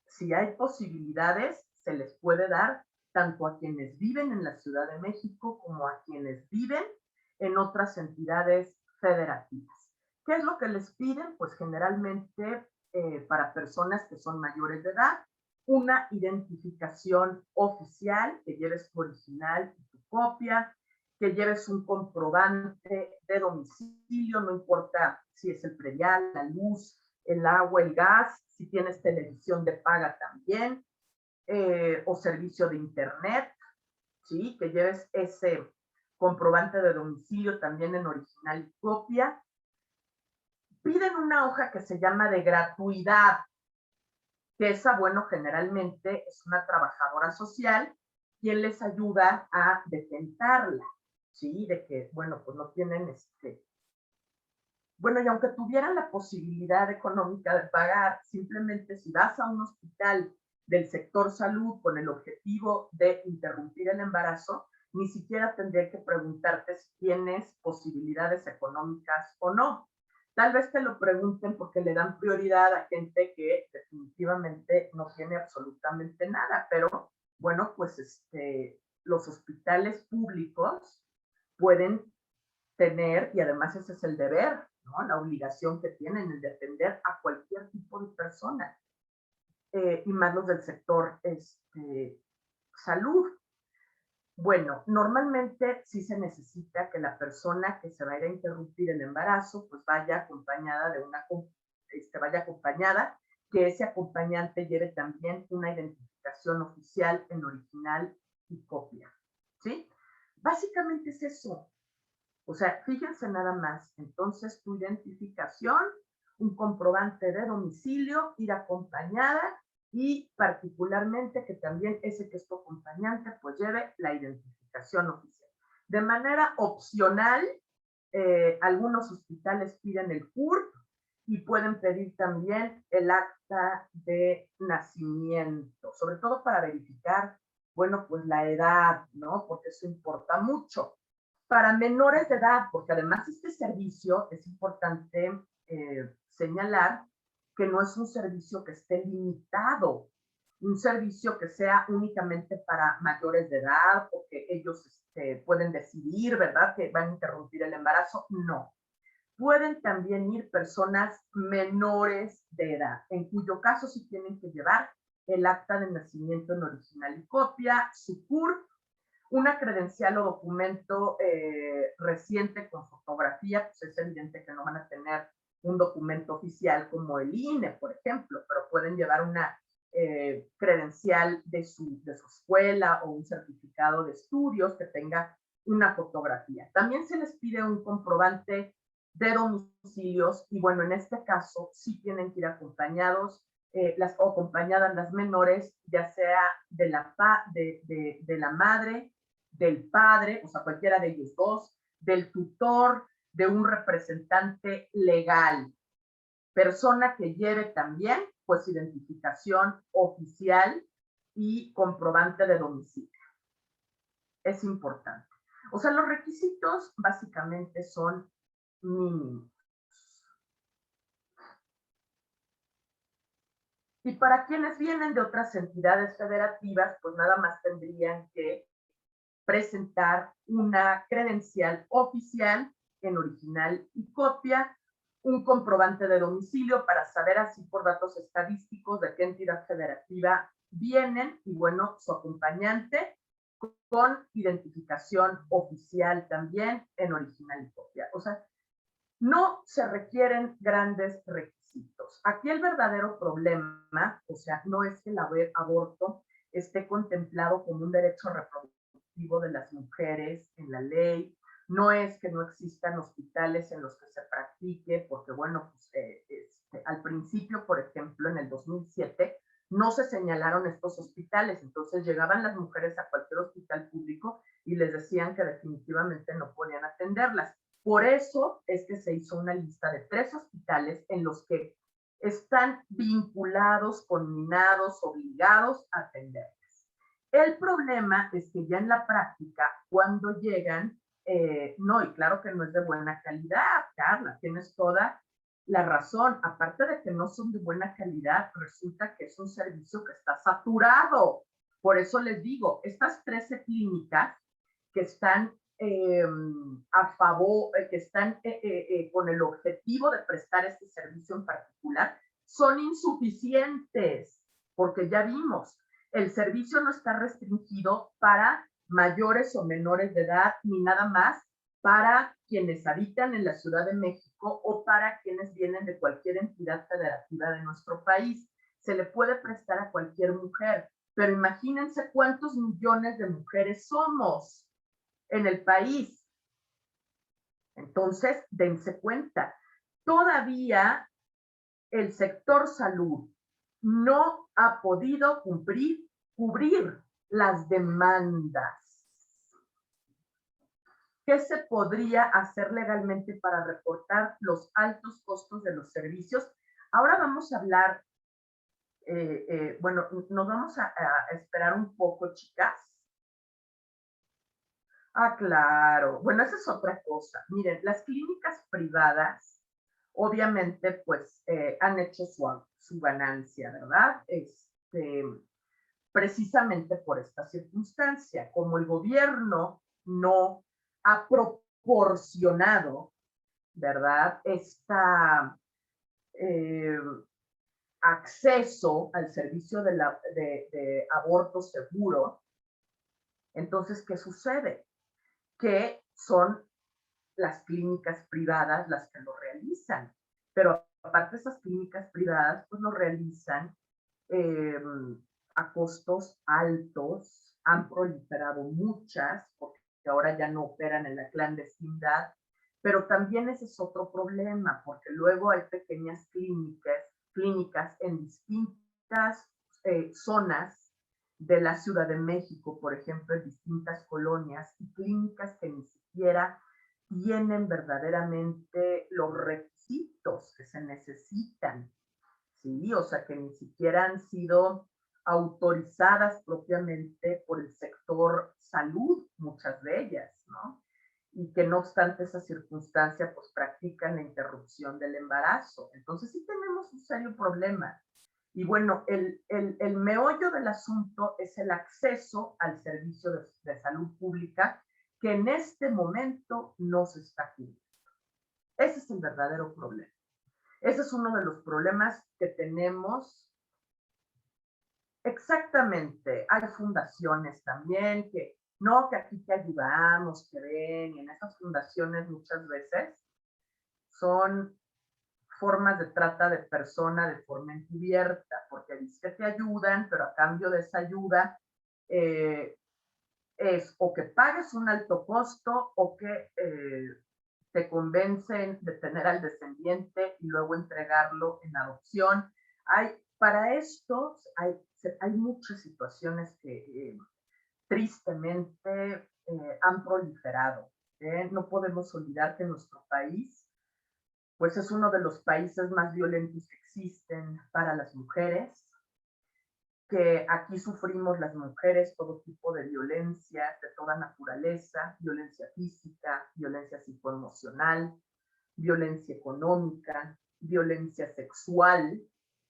S2: si hay posibilidades, se les puede dar tanto a quienes viven en la Ciudad de México como a quienes viven en otras entidades federativas. ¿Qué es lo que les piden? Pues generalmente para personas que son mayores de edad, una identificación oficial, que lleves tu original y tu copia, que lleves un comprobante de domicilio, no importa si es el predial, la luz, el agua, el gas, si tienes televisión de paga también, o servicio de internet, ¿sí? Que lleves ese comprobante de domicilio también en original y copia. Piden una hoja que se llama de gratuidad, que esa, bueno, generalmente es una trabajadora social quien les ayuda a detentarla, ¿sí? De que, bueno, pues no tienen bueno, y aunque tuvieran la posibilidad económica de pagar, simplemente si vas a un hospital del sector salud con el objetivo de interrumpir el embarazo, ni siquiera tendría que preguntarte si tienes posibilidades económicas o no. Tal vez te lo pregunten porque le dan prioridad a gente que definitivamente no tiene absolutamente nada, pero bueno, pues los hospitales públicos pueden tener, y además ese es el deber, ¿no? La obligación que tienen, el de atender a cualquier tipo de persona, y más los del sector salud. Bueno, normalmente sí se necesita que la persona que se vaya a interrumpir el embarazo, pues vaya acompañada vaya acompañada, que ese acompañante lleve también una identificación oficial en original y copia, ¿sí? Básicamente es eso. O sea, fíjense nada más. Entonces, tu identificación, un comprobante de domicilio, ir acompañada y particularmente que también ese que es tu acompañante pues lleve la identificación oficial. De manera opcional, algunos hospitales piden el CURP y pueden pedir también el acta de nacimiento, sobre todo para verificar, bueno, pues la edad, ¿no? Porque eso importa mucho. Para menores de edad, porque además este servicio es importante señalar que no es un servicio que esté limitado, un servicio que sea únicamente para mayores de edad, porque ellos pueden decidir, ¿verdad?, que van a interrumpir el embarazo. No. Pueden también ir personas menores de edad, en cuyo caso sí tienen que llevar el acta de nacimiento en original y copia, su CURP, una credencial o documento reciente con fotografía, pues es evidente que no van a tener un documento oficial como el INE, por ejemplo, pero pueden llevar una credencial de su escuela o un certificado de estudios que tenga una fotografía. También se les pide un comprobante de domicilios y bueno, en este caso sí tienen que ir acompañados o acompañadas las menores, ya sea de la madre, del padre, o sea, cualquiera de ellos dos, del tutor, de un representante legal, persona que lleve también, pues, identificación oficial y comprobante de domicilio. Es importante. O sea, los requisitos básicamente son mínimos. Y para quienes vienen de otras entidades federativas, pues nada más tendrían que presentar una credencial oficial en original y copia, un comprobante de domicilio para saber así por datos estadísticos de qué entidad federativa vienen y bueno, su acompañante con identificación oficial también en original y copia. O sea, no se requieren grandes requisitos. Aquí el verdadero problema, o sea, no es que el aborto esté contemplado como un derecho reproductivo de las mujeres en la ley, no es que no existan hospitales en los que se practique, porque bueno, pues al principio, por ejemplo, en el 2007, no se señalaron estos hospitales. Entonces llegaban las mujeres a cualquier hospital público y les decían que definitivamente no podían atenderlas. Por eso es que se hizo una lista de 3 hospitales en los que están vinculados, conminados, obligados a atenderlas. El problema es que ya en la práctica, cuando llegan, no, y claro que no es de buena calidad, Carla, tienes toda la razón. Aparte de que no son de buena calidad, resulta que es un servicio que está saturado. Por eso les digo, estas 13 clínicas que están a favor, que están con el objetivo de prestar este servicio en particular, son insuficientes, porque ya vimos, el servicio no está restringido para mayores o menores de edad, ni nada más para quienes habitan en la Ciudad de México o para quienes vienen de cualquier entidad federativa de nuestro país. Se le puede prestar a cualquier mujer, pero imagínense cuántos millones de mujeres somos en el país. Entonces, dense cuenta, todavía el sector salud no ha podido cubrir las demandas. ¿Qué se podría hacer legalmente para reportar los altos costos de los servicios? Ahora vamos a hablar, bueno, nos vamos a esperar un poco, chicas. Ah, claro. Bueno, esa es otra cosa. Miren, las clínicas privadas, obviamente, pues, han hecho su ganancia, ¿verdad? Precisamente por esta circunstancia. Como el gobierno no ha proporcionado, ¿verdad? Eh, acceso al servicio de aborto seguro, entonces, ¿qué sucede? Que son las clínicas privadas las que lo realizan. Pero aparte esas clínicas privadas, pues lo realizan a costos altos, han proliferado muchas, porque ahora ya no operan en la clandestinidad, pero también ese es otro problema, porque luego hay pequeñas clínicas en distintas zonas de la Ciudad de México, por ejemplo, en distintas colonias, y clínicas que ni siquiera tienen verdaderamente los requisitos que se necesitan, ¿sí? O sea, que ni siquiera han sido autorizadas propiamente por el sector salud, muchas de ellas, ¿no? Y que no obstante esa circunstancia, pues practican la interrupción del embarazo. Entonces sí tenemos un serio problema. Y bueno, el meollo del asunto es el acceso al servicio de salud pública que en este momento no se está cubriendo. Ese es el verdadero problema. Ese es uno de los problemas que tenemos. Exactamente. Hay fundaciones también que no, que aquí te ayudamos, que ven, y en esas fundaciones muchas veces son formas de trata de persona de forma encubierta, porque dice que te ayudan, pero a cambio de esa ayuda es o que pagues un alto costo o que te convencen de tener al descendiente y luego entregarlo en adopción. Para esto hay muchas situaciones que tristemente han proliferado. No podemos olvidar que nuestro país pues es uno de los países más violentos que existen para las mujeres, que aquí sufrimos las mujeres todo tipo de violencia de toda naturaleza, violencia física, violencia psicoemocional, violencia económica, violencia sexual,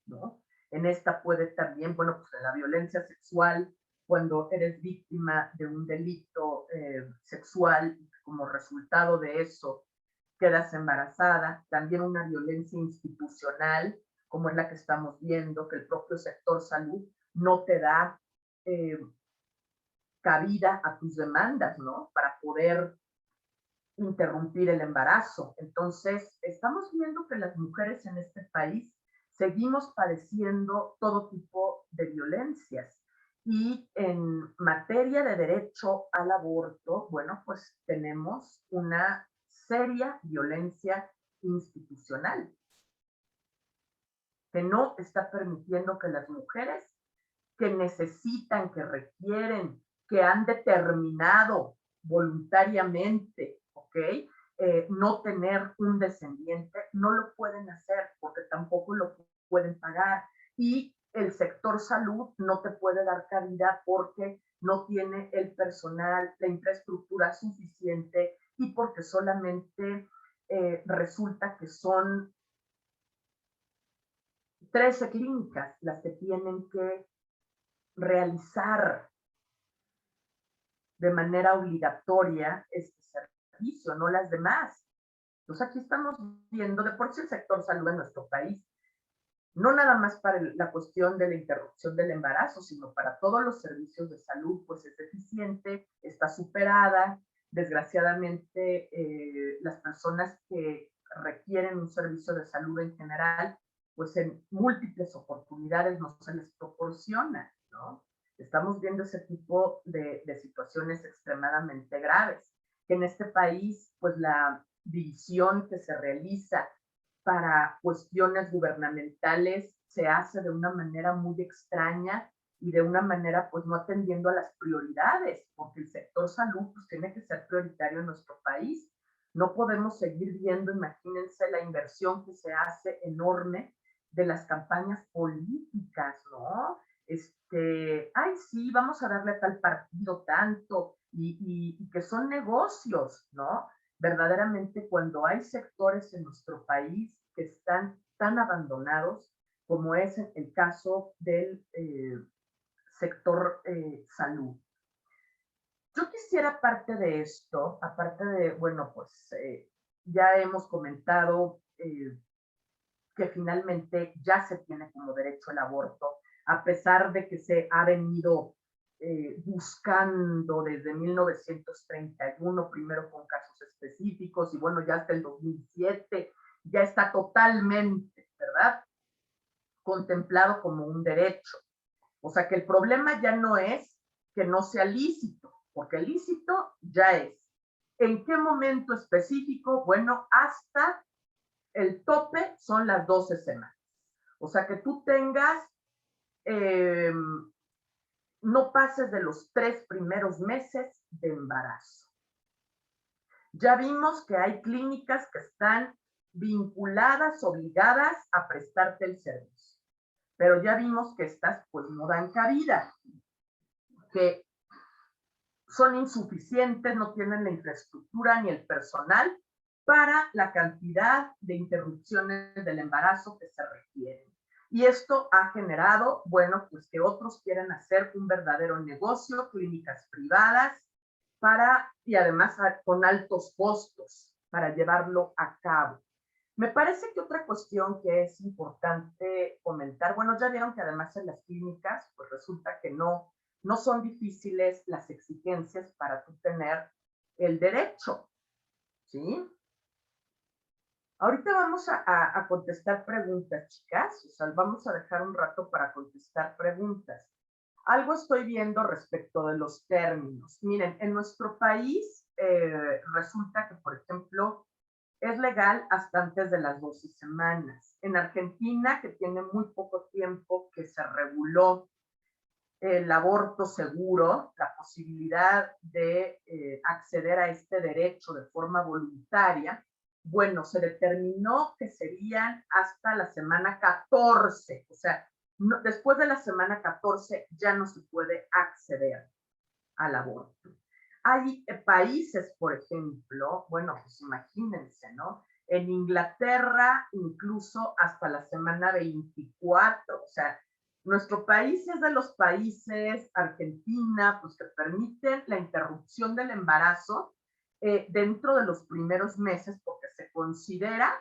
S2: ¿no? En esta puede también, bueno, pues en la violencia sexual, cuando eres víctima de un delito sexual, como resultado de eso quedas embarazada, también una violencia institucional, como es la que estamos viendo, que el propio sector salud no te da eh, cabida a tus demandas, ¿no? Para poder interrumpir el embarazo. Entonces, estamos viendo que las mujeres en este país seguimos padeciendo todo tipo de violencias. Y en materia de derecho al aborto, bueno, pues tenemos una seria violencia institucional que no está permitiendo que las mujeres que necesitan, que requieren, que han determinado voluntariamente, ¿ok? No tener un descendiente, no lo pueden hacer porque tampoco lo pueden pagar. Y el sector salud no te puede dar cabida porque no tiene el personal, la infraestructura suficiente y porque solamente resulta que son 13 clínicas las que tienen que realizar de manera obligatoria este servicio, no las demás. Entonces aquí estamos viendo de por sí el sector salud en nuestro país, no nada más para la cuestión de la interrupción del embarazo, sino para todos los servicios de salud, pues es deficiente, está superada. Desgraciadamente, las personas que requieren un servicio de salud en general, pues en múltiples oportunidades no se les proporciona, ¿no? Estamos viendo ese tipo de situaciones extremadamente graves, que en este país, pues la división que se realiza para cuestiones gubernamentales se hace de una manera muy extraña y de una manera pues no atendiendo a las prioridades, porque el sector salud pues tiene que ser prioritario en nuestro país. No podemos seguir viendo, imagínense la inversión que se hace enorme de las campañas políticas, ¿no? Ay, sí, vamos a darle a tal partido tanto, y que son negocios, ¿no? Verdaderamente cuando hay sectores en nuestro país que están tan abandonados como es el caso del sector salud. Yo quisiera parte de esto, aparte de, bueno, pues ya hemos comentado que finalmente ya se tiene como derecho al aborto, a pesar de que se ha venido buscando desde 1931, primero con casos específicos, y bueno, ya hasta el 2007, ya está totalmente, ¿verdad?, contemplado como un derecho. O sea que el problema ya no es que no sea lícito, porque lícito ya es. ¿En qué momento específico? Bueno, hasta el tope son las 12 semanas. O sea que tú tengas, no pases de los 3 primeros meses de embarazo. Ya vimos que hay clínicas que están vinculadas, obligadas a prestarte el servicio, pero ya vimos que estas pues no dan cabida, que son insuficientes, no tienen la infraestructura ni el personal para la cantidad de interrupciones del embarazo que se requieren. Y esto ha generado, bueno, pues que otros quieran hacer un verdadero negocio, clínicas privadas, y además con altos costos para llevarlo a cabo. Me parece que otra cuestión que es importante comentar, bueno, ya vieron que además en las clínicas, pues resulta que no son difíciles las exigencias para tú tener el derecho, ¿sí? Ahorita vamos a contestar preguntas, chicas, o sea, vamos a dejar un rato para contestar preguntas. Algo estoy viendo respecto de los términos. Miren, en nuestro país resulta que, por ejemplo, es legal hasta antes de las 12 semanas. En Argentina, que tiene muy poco tiempo que se reguló el aborto seguro, la posibilidad de acceder a este derecho de forma voluntaria, bueno, se determinó que serían hasta la semana 14, o sea, no, después de la semana 14 ya no se puede acceder al aborto. Hay países, por ejemplo, bueno, pues imagínense, ¿no? En Inglaterra, incluso hasta la semana 24, o sea, nuestro país es de los países, Argentina, pues que permiten la interrupción del embarazo dentro de los primeros meses porque se considera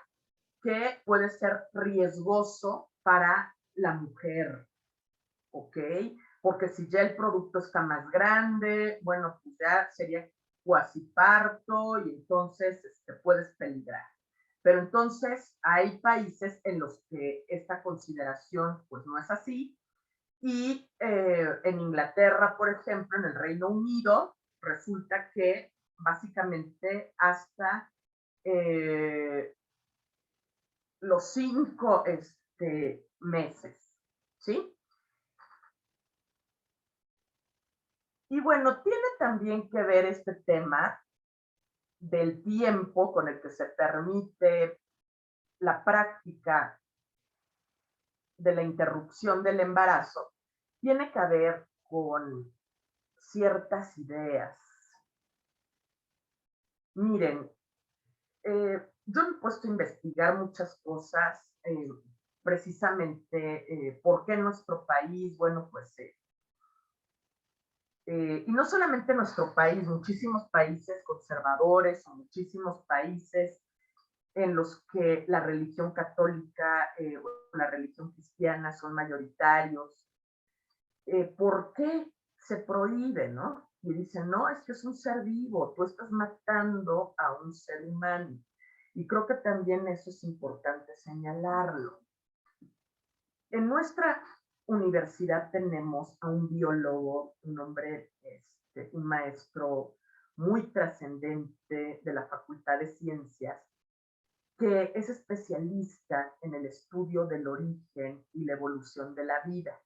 S2: que puede ser riesgoso para la mujer, ¿ok? Porque si ya el producto está más grande, bueno, pues ya sería cuasi parto y entonces puedes peligrar. Pero entonces hay países en los que esta consideración pues no es así y en Inglaterra, por ejemplo, en el Reino Unido, resulta que básicamente hasta los 5 meses, ¿sí? Y bueno, tiene también que ver este tema del tiempo con el que se permite la práctica de la interrupción del embarazo, tiene que ver con ciertas ideas. Miren, yo me he puesto a investigar muchas cosas, precisamente por qué nuestro país, bueno, pues, y no solamente nuestro país, muchísimos países conservadores o muchísimos países en los que la religión católica o la religión cristiana son mayoritarios. ¿Por qué se prohíbe, no? Y dicen, no, es que es un ser vivo, tú estás matando a un ser humano. Y creo que también eso es importante señalarlo. En nuestra universidad tenemos a un biólogo, un hombre, un maestro muy trascendente de la Facultad de Ciencias, que es especialista en el estudio del origen y la evolución de la vida.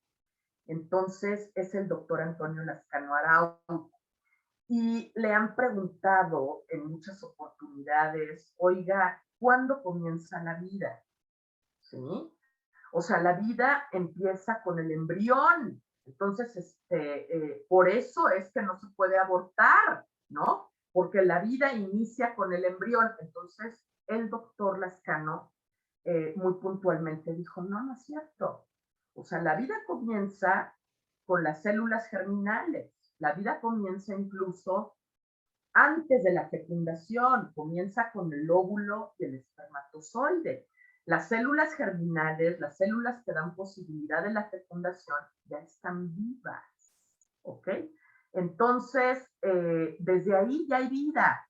S2: Entonces es el doctor Antonio Lascano Arau. Y le han preguntado en muchas oportunidades, oiga, ¿cuándo comienza la vida? ¿Sí? O sea, la vida empieza con el embrión. Entonces, por eso es que no se puede abortar, ¿no? Porque la vida inicia con el embrión. Entonces, el doctor Lascano muy puntualmente dijo, no, no es cierto. O sea, la vida comienza con las células germinales. La vida comienza incluso antes de la fecundación, comienza con el óvulo y el espermatozoide. Las células germinales, las células que dan posibilidad de la fecundación, ya están vivas, ¿ok? Entonces, desde ahí ya hay vida.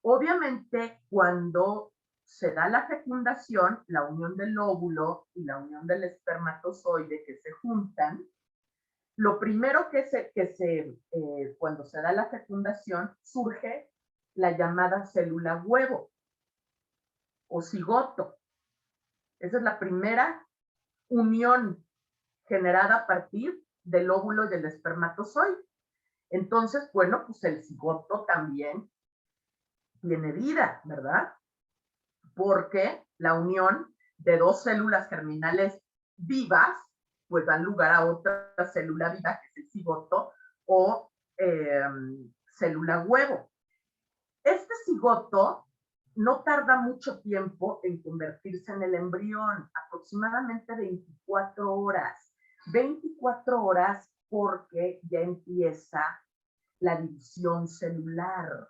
S2: Obviamente, cuando se da la fecundación, la unión del óvulo y la unión del espermatozoide que se juntan, lo primero cuando se da la fecundación, surge la llamada célula huevo o cigoto. Esa es la primera unión generada a partir del óvulo y del espermatozoide. Entonces, bueno, pues el cigoto también tiene vida, ¿verdad? Porque la unión de dos células germinales vivas, pues dan lugar a otra célula viva, que es el cigoto, o célula huevo. Este cigoto no tarda mucho tiempo en convertirse en el embrión, aproximadamente 24 horas. 24 horas porque ya empieza la división celular.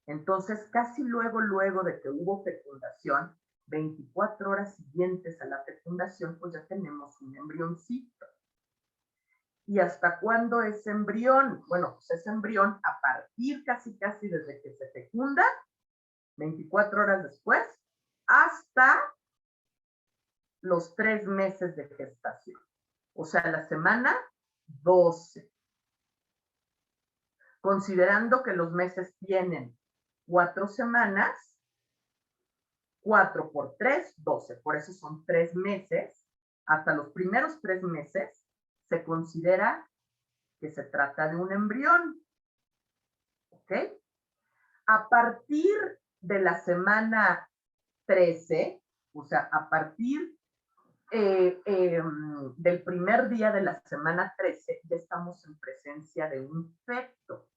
S2: Entonces, casi luego de que hubo fecundación, 24 horas siguientes a la fecundación, pues ya tenemos un embrioncito. ¿Y hasta cuándo es embrión? Bueno, pues es embrión a partir casi desde que se fecunda, 24 horas después, hasta los 3 meses de gestación. O sea, la semana 12. Considerando que los meses tienen 4 semanas, 4 por 3, 12. Por eso son 3 meses. Hasta los primeros 3 meses se considera que se trata de un embrión. ¿Ok? A partir de la semana 13, o sea, a partir del primer día de la semana 13, ya estamos en presencia de un feto.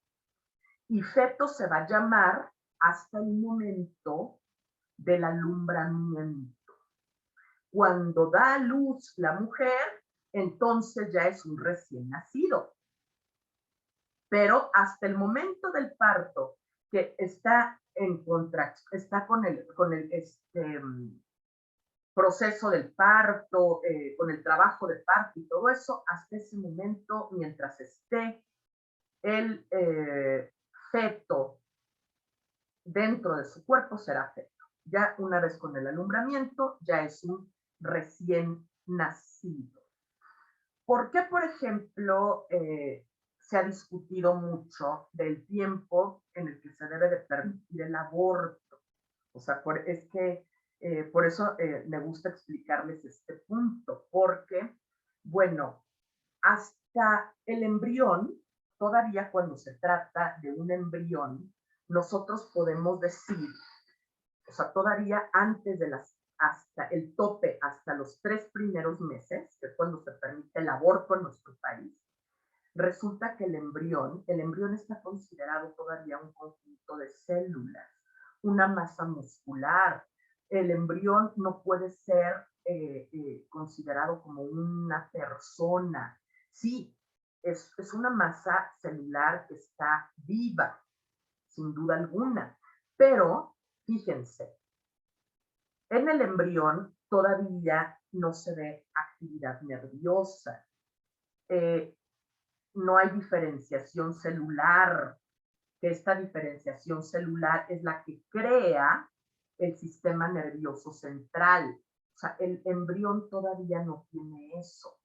S2: Y feto se va a llamar hasta el momento del alumbramiento. Cuando da a luz la mujer, entonces ya es un recién nacido. Pero hasta el momento del parto, que está en contracción, está con el proceso del parto, con el trabajo de parto y todo eso, hasta ese momento, mientras esté el feto dentro de su cuerpo, será feto. Ya una vez con el alumbramiento, ya es un recién nacido. ¿Por qué, por ejemplo, se ha discutido mucho del tiempo en el que se debe de permitir el aborto? O sea, por eso me gusta explicarles este punto, porque, bueno, hasta el embrión todavía cuando se trata de un embrión, nosotros podemos decir, o sea, todavía antes de hasta el tope, hasta los 3 primeros meses, que es cuando se permite el aborto en nuestro país, resulta que el embrión está considerado todavía un conjunto de células, una masa muscular. El embrión no puede ser considerado como una persona. Sí, es una masa celular que está viva, sin duda alguna, pero fíjense, en el embrión todavía no se ve actividad nerviosa. No hay diferenciación celular, que esta diferenciación celular es la que crea el sistema nervioso central. O sea, el embrión todavía no tiene eso.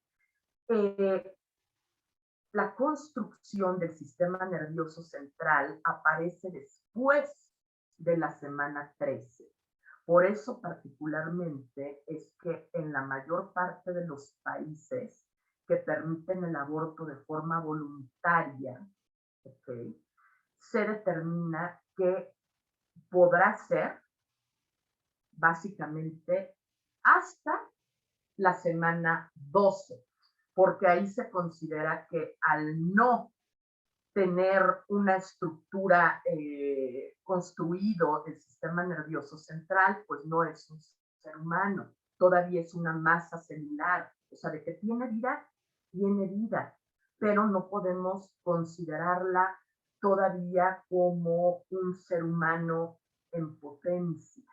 S2: La construcción del sistema nervioso central aparece después de la semana 13. Por eso particularmente es que en la mayor parte de los países que permiten el aborto de forma voluntaria, ¿okay?, se determina que podrá ser básicamente hasta la semana 12, porque ahí se considera que al no tener una estructura construido el sistema nervioso central, pues no es un ser humano, todavía es una masa celular, o sea, de que tiene vida, pero no podemos considerarla todavía como un ser humano en potencia.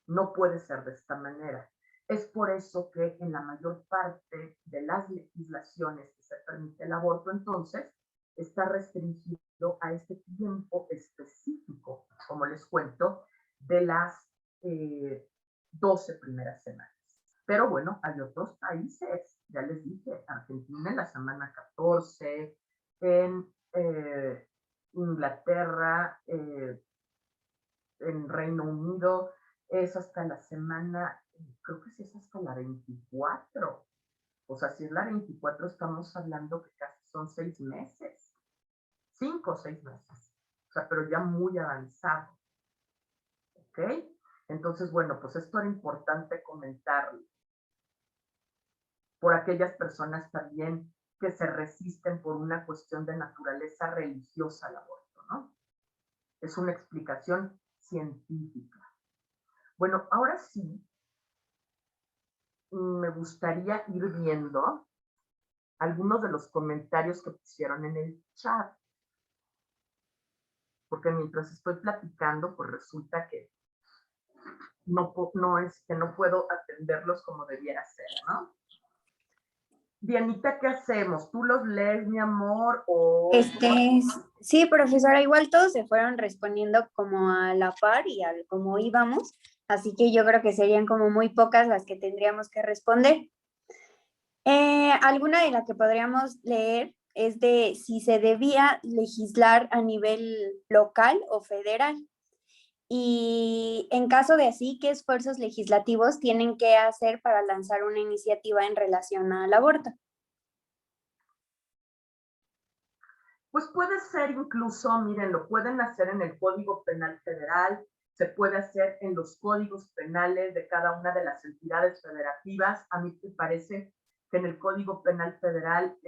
S2: No puede ser de esta manera. Es por eso que en la mayor parte de las legislaciones que se permite el aborto, entonces, está restringido a este tiempo específico, como les cuento, de las 12 primeras semanas. Pero bueno, hay otros países, ya les dije, Argentina en la semana 14, en Inglaterra, en Reino Unido, es hasta la semana, creo que sí es hasta la 24. O sea, si es la 24, estamos hablando que casi son 6 meses, 5 o 6 meses. O sea, pero ya muy avanzado. ¿Ok? Entonces, bueno, pues esto era importante comentarlo. Por aquellas personas también que se resisten por una cuestión de naturaleza religiosa al aborto, ¿no? Es una explicación científica. Bueno, ahora sí, me gustaría ir viendo algunos de los comentarios que pusieron en el chat. Porque mientras estoy platicando, pues resulta que no puedo atenderlos como debiera ser, ¿no? Dianita, ¿qué hacemos? ¿Tú los lees, mi amor? ¿O
S1: Sí, profesora, igual todos se fueron respondiendo como a la par y como íbamos, así que yo creo que serían como muy pocas las que tendríamos que responder. Alguna de las que podríamos leer es de si se debía legislar a nivel local o federal. Y en caso de así, ¿qué esfuerzos legislativos tienen que hacer para lanzar una iniciativa en relación al aborto?
S2: Pues puede ser incluso, miren, lo pueden hacer en el Código Penal Federal, se puede hacer en los códigos penales de cada una de las entidades federativas. A mí me parece que en el Código Penal Federal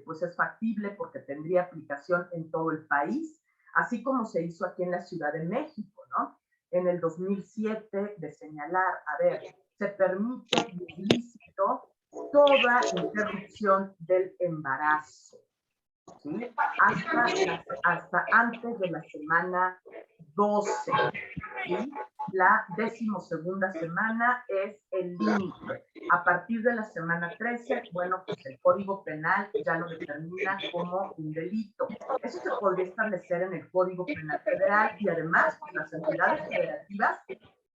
S2: pues es factible porque tendría aplicación en todo el país, así como se hizo aquí en la Ciudad de México, ¿no? En el 2007, de señalar, a ver, se permite ilícito toda interrupción del embarazo, ¿sí? Hasta antes de la semana 12, ¿sí? La 12ª semana es el límite. A partir de la semana 13, bueno, pues el Código Penal ya lo determina como un delito. Eso se podría establecer en el Código Penal Federal y además, pues las entidades federativas,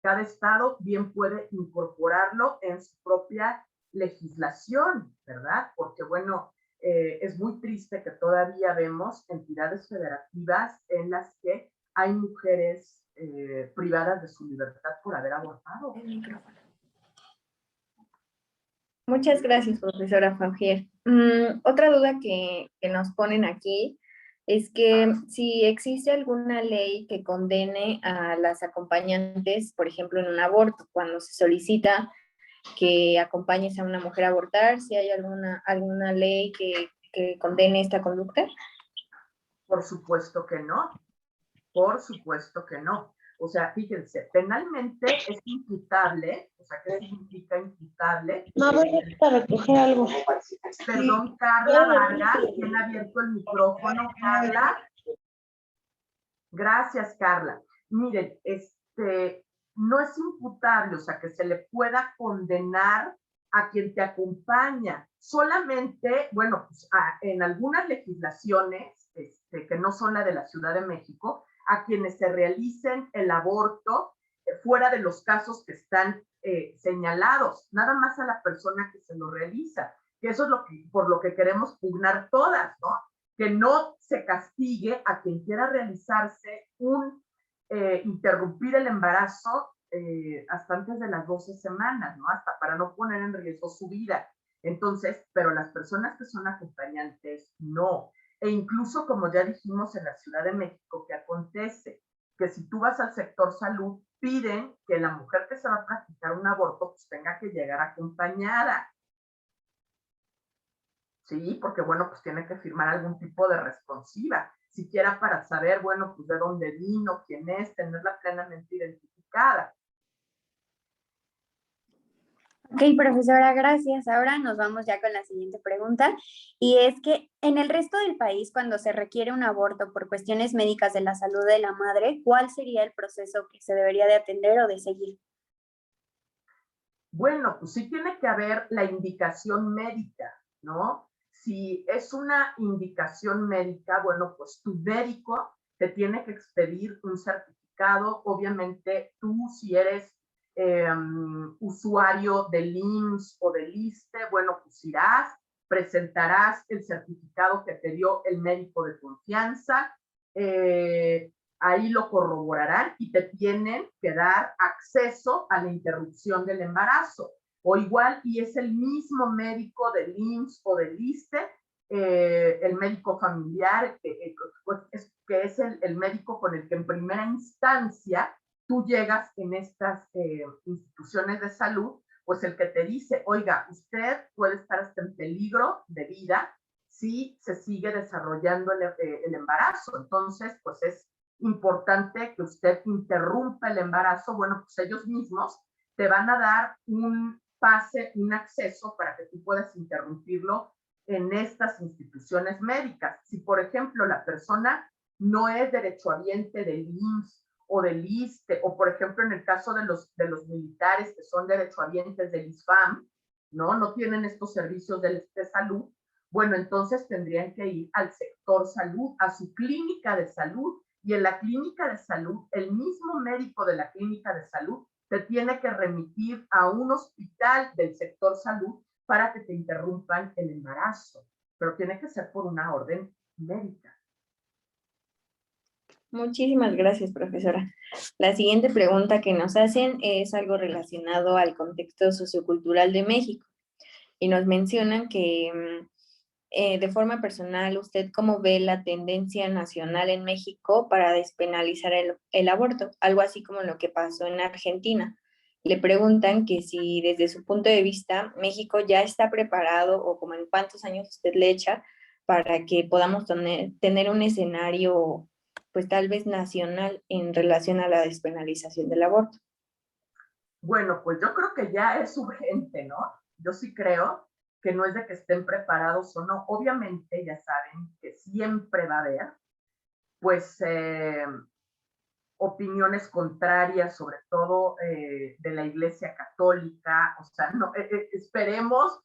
S2: cada estado bien puede incorporarlo en su propia legislación, ¿verdad? Porque, bueno, es muy triste que todavía vemos entidades federativas en las que hay mujeres privadas de su libertad por haber abortado.
S1: Muchas gracias, profesora Faugier. Otra duda que nos ponen aquí es que si existe alguna ley que condene a las acompañantes, por ejemplo, en un aborto, cuando se solicita que acompañes a una mujer a abortar, si hay alguna ley que condene esta conducta.
S2: Por supuesto que no, por supuesto que no. O sea, fíjense, penalmente es imputable, o sea, ¿qué significa imputable?
S3: No, voy a recoger algo.
S2: Perdón, Carla Vargas, ¿quién ha abierto el micrófono? Carla. Gracias, Carla. Miren, no es imputable, o sea, que se le pueda condenar a quien te acompaña. Solamente, bueno, pues, en algunas legislaciones, que no son la de la Ciudad de México, a quienes se realicen el aborto fuera de los casos que están señalados, nada más a la persona que se lo realiza, que eso es por lo que queremos pugnar todas, ¿no? Que no se castigue a quien quiera realizarse interrumpir el embarazo hasta antes de las 12 semanas, ¿no? Hasta para no poner en riesgo su vida. Entonces, pero las personas que son acompañantes, no. E incluso, como ya dijimos en la Ciudad de México, ¿qué acontece? Que si tú vas al sector salud, piden que la mujer que se va a practicar un aborto pues tenga que llegar acompañada. Sí, porque bueno, pues tiene que firmar algún tipo de responsiva, siquiera para saber, bueno, pues de dónde vino, quién es, tenerla plenamente identificada.
S4: Ok, profesora, gracias. Ahora nos vamos ya con la siguiente pregunta, y es que en el resto del país, cuando se requiere un aborto por cuestiones médicas de la salud de la madre, ¿cuál sería el proceso que se debería de atender o de seguir?
S2: Bueno, pues sí tiene que haber la indicación médica, ¿no? Si es una indicación médica, bueno, pues tu médico te tiene que expedir un certificado. Obviamente, tú si eres usuario del IMSS o del ISSSTE, bueno, pues irás, presentarás el certificado que te dio el médico de confianza, ahí lo corroborarán y te tienen que dar acceso a la interrupción del embarazo. O igual, y es el mismo médico del IMSS o del ISSSTE, el médico familiar, que es el médico con el que en primera instancia tú llegas en estas instituciones de salud, pues el que te dice, oiga, usted puede estar hasta en peligro de vida si se sigue desarrollando el embarazo. Entonces, pues es importante que usted interrumpa el embarazo. Bueno, pues ellos mismos te van a dar un pase, un acceso para que tú puedas interrumpirlo en estas instituciones médicas. Si, por ejemplo, la persona no es derechohabiente del IMSS o del ISSSTE, o por ejemplo en el caso de los militares que son derechohabientes del ISFAM, no tienen estos servicios de salud, bueno, entonces tendrían que ir al sector salud, a su clínica de salud, y en la clínica de salud, el mismo médico de la clínica de salud te tiene que remitir a un hospital del sector salud para que te interrumpan el embarazo, pero tiene que ser por una orden médica.
S1: Muchísimas gracias, profesora. La siguiente pregunta que nos hacen es algo relacionado al contexto sociocultural de México y nos mencionan que de forma personal, ¿usted cómo ve la tendencia nacional en México para despenalizar el aborto? Algo así como lo que pasó en Argentina. Le preguntan que si desde su punto de vista México ya está preparado o como en cuántos años usted le echa para que podamos tener un escenario pues tal vez nacional en relación a la despenalización del aborto.
S2: Bueno, pues yo creo que ya es urgente, ¿no? Yo sí creo que no es de que estén preparados o no. Obviamente ya saben que siempre va a haber, pues, opiniones contrarias, sobre todo de la Iglesia Católica. O sea, no, esperemos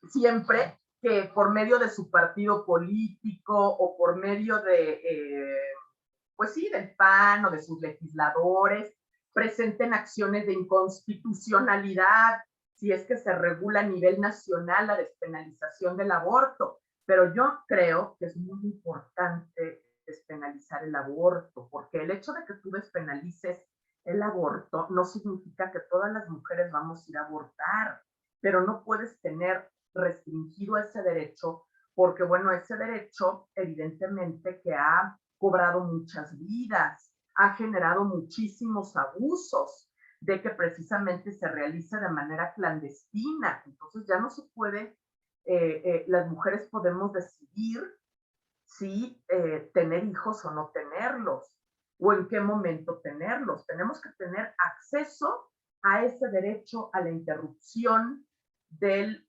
S2: siempre que por medio de su partido político o por medio pues sí, del PAN o de sus legisladores, presenten acciones de inconstitucionalidad si es que se regula a nivel nacional la despenalización del aborto. Pero yo creo que es muy importante despenalizar el aborto, porque el hecho de que tú despenalices el aborto no significa que todas las mujeres vamos a ir a abortar. pero no puedes tener restringido ese derecho porque, bueno, ese derecho evidentemente que ha cobrado muchas vidas, ha generado muchísimos abusos de que precisamente se realiza de manera clandestina. Entonces ya no se puede, las mujeres podemos decidir si tener hijos o no tenerlos, o en qué momento tenerlos. Tenemos que tener acceso a ese derecho a la interrupción del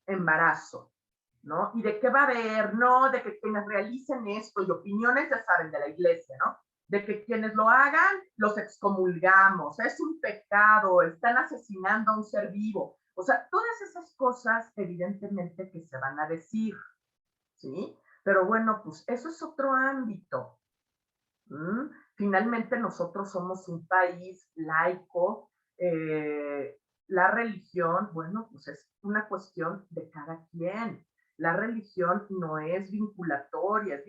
S2: embarazo, ¿no? ¿Y de qué va a haber? No, de que quienes realicen esto, y opiniones, ya saben, de la iglesia, ¿no? De que quienes lo hagan, los excomulgamos, es un pecado, están asesinando a un ser vivo. O sea, todas esas cosas, evidentemente, que se van a decir, ¿sí? Pero bueno, pues eso es otro ámbito. Finalmente nosotros somos un país laico, la religión, bueno, pues es una cuestión de cada quien. La religión no es vinculatoria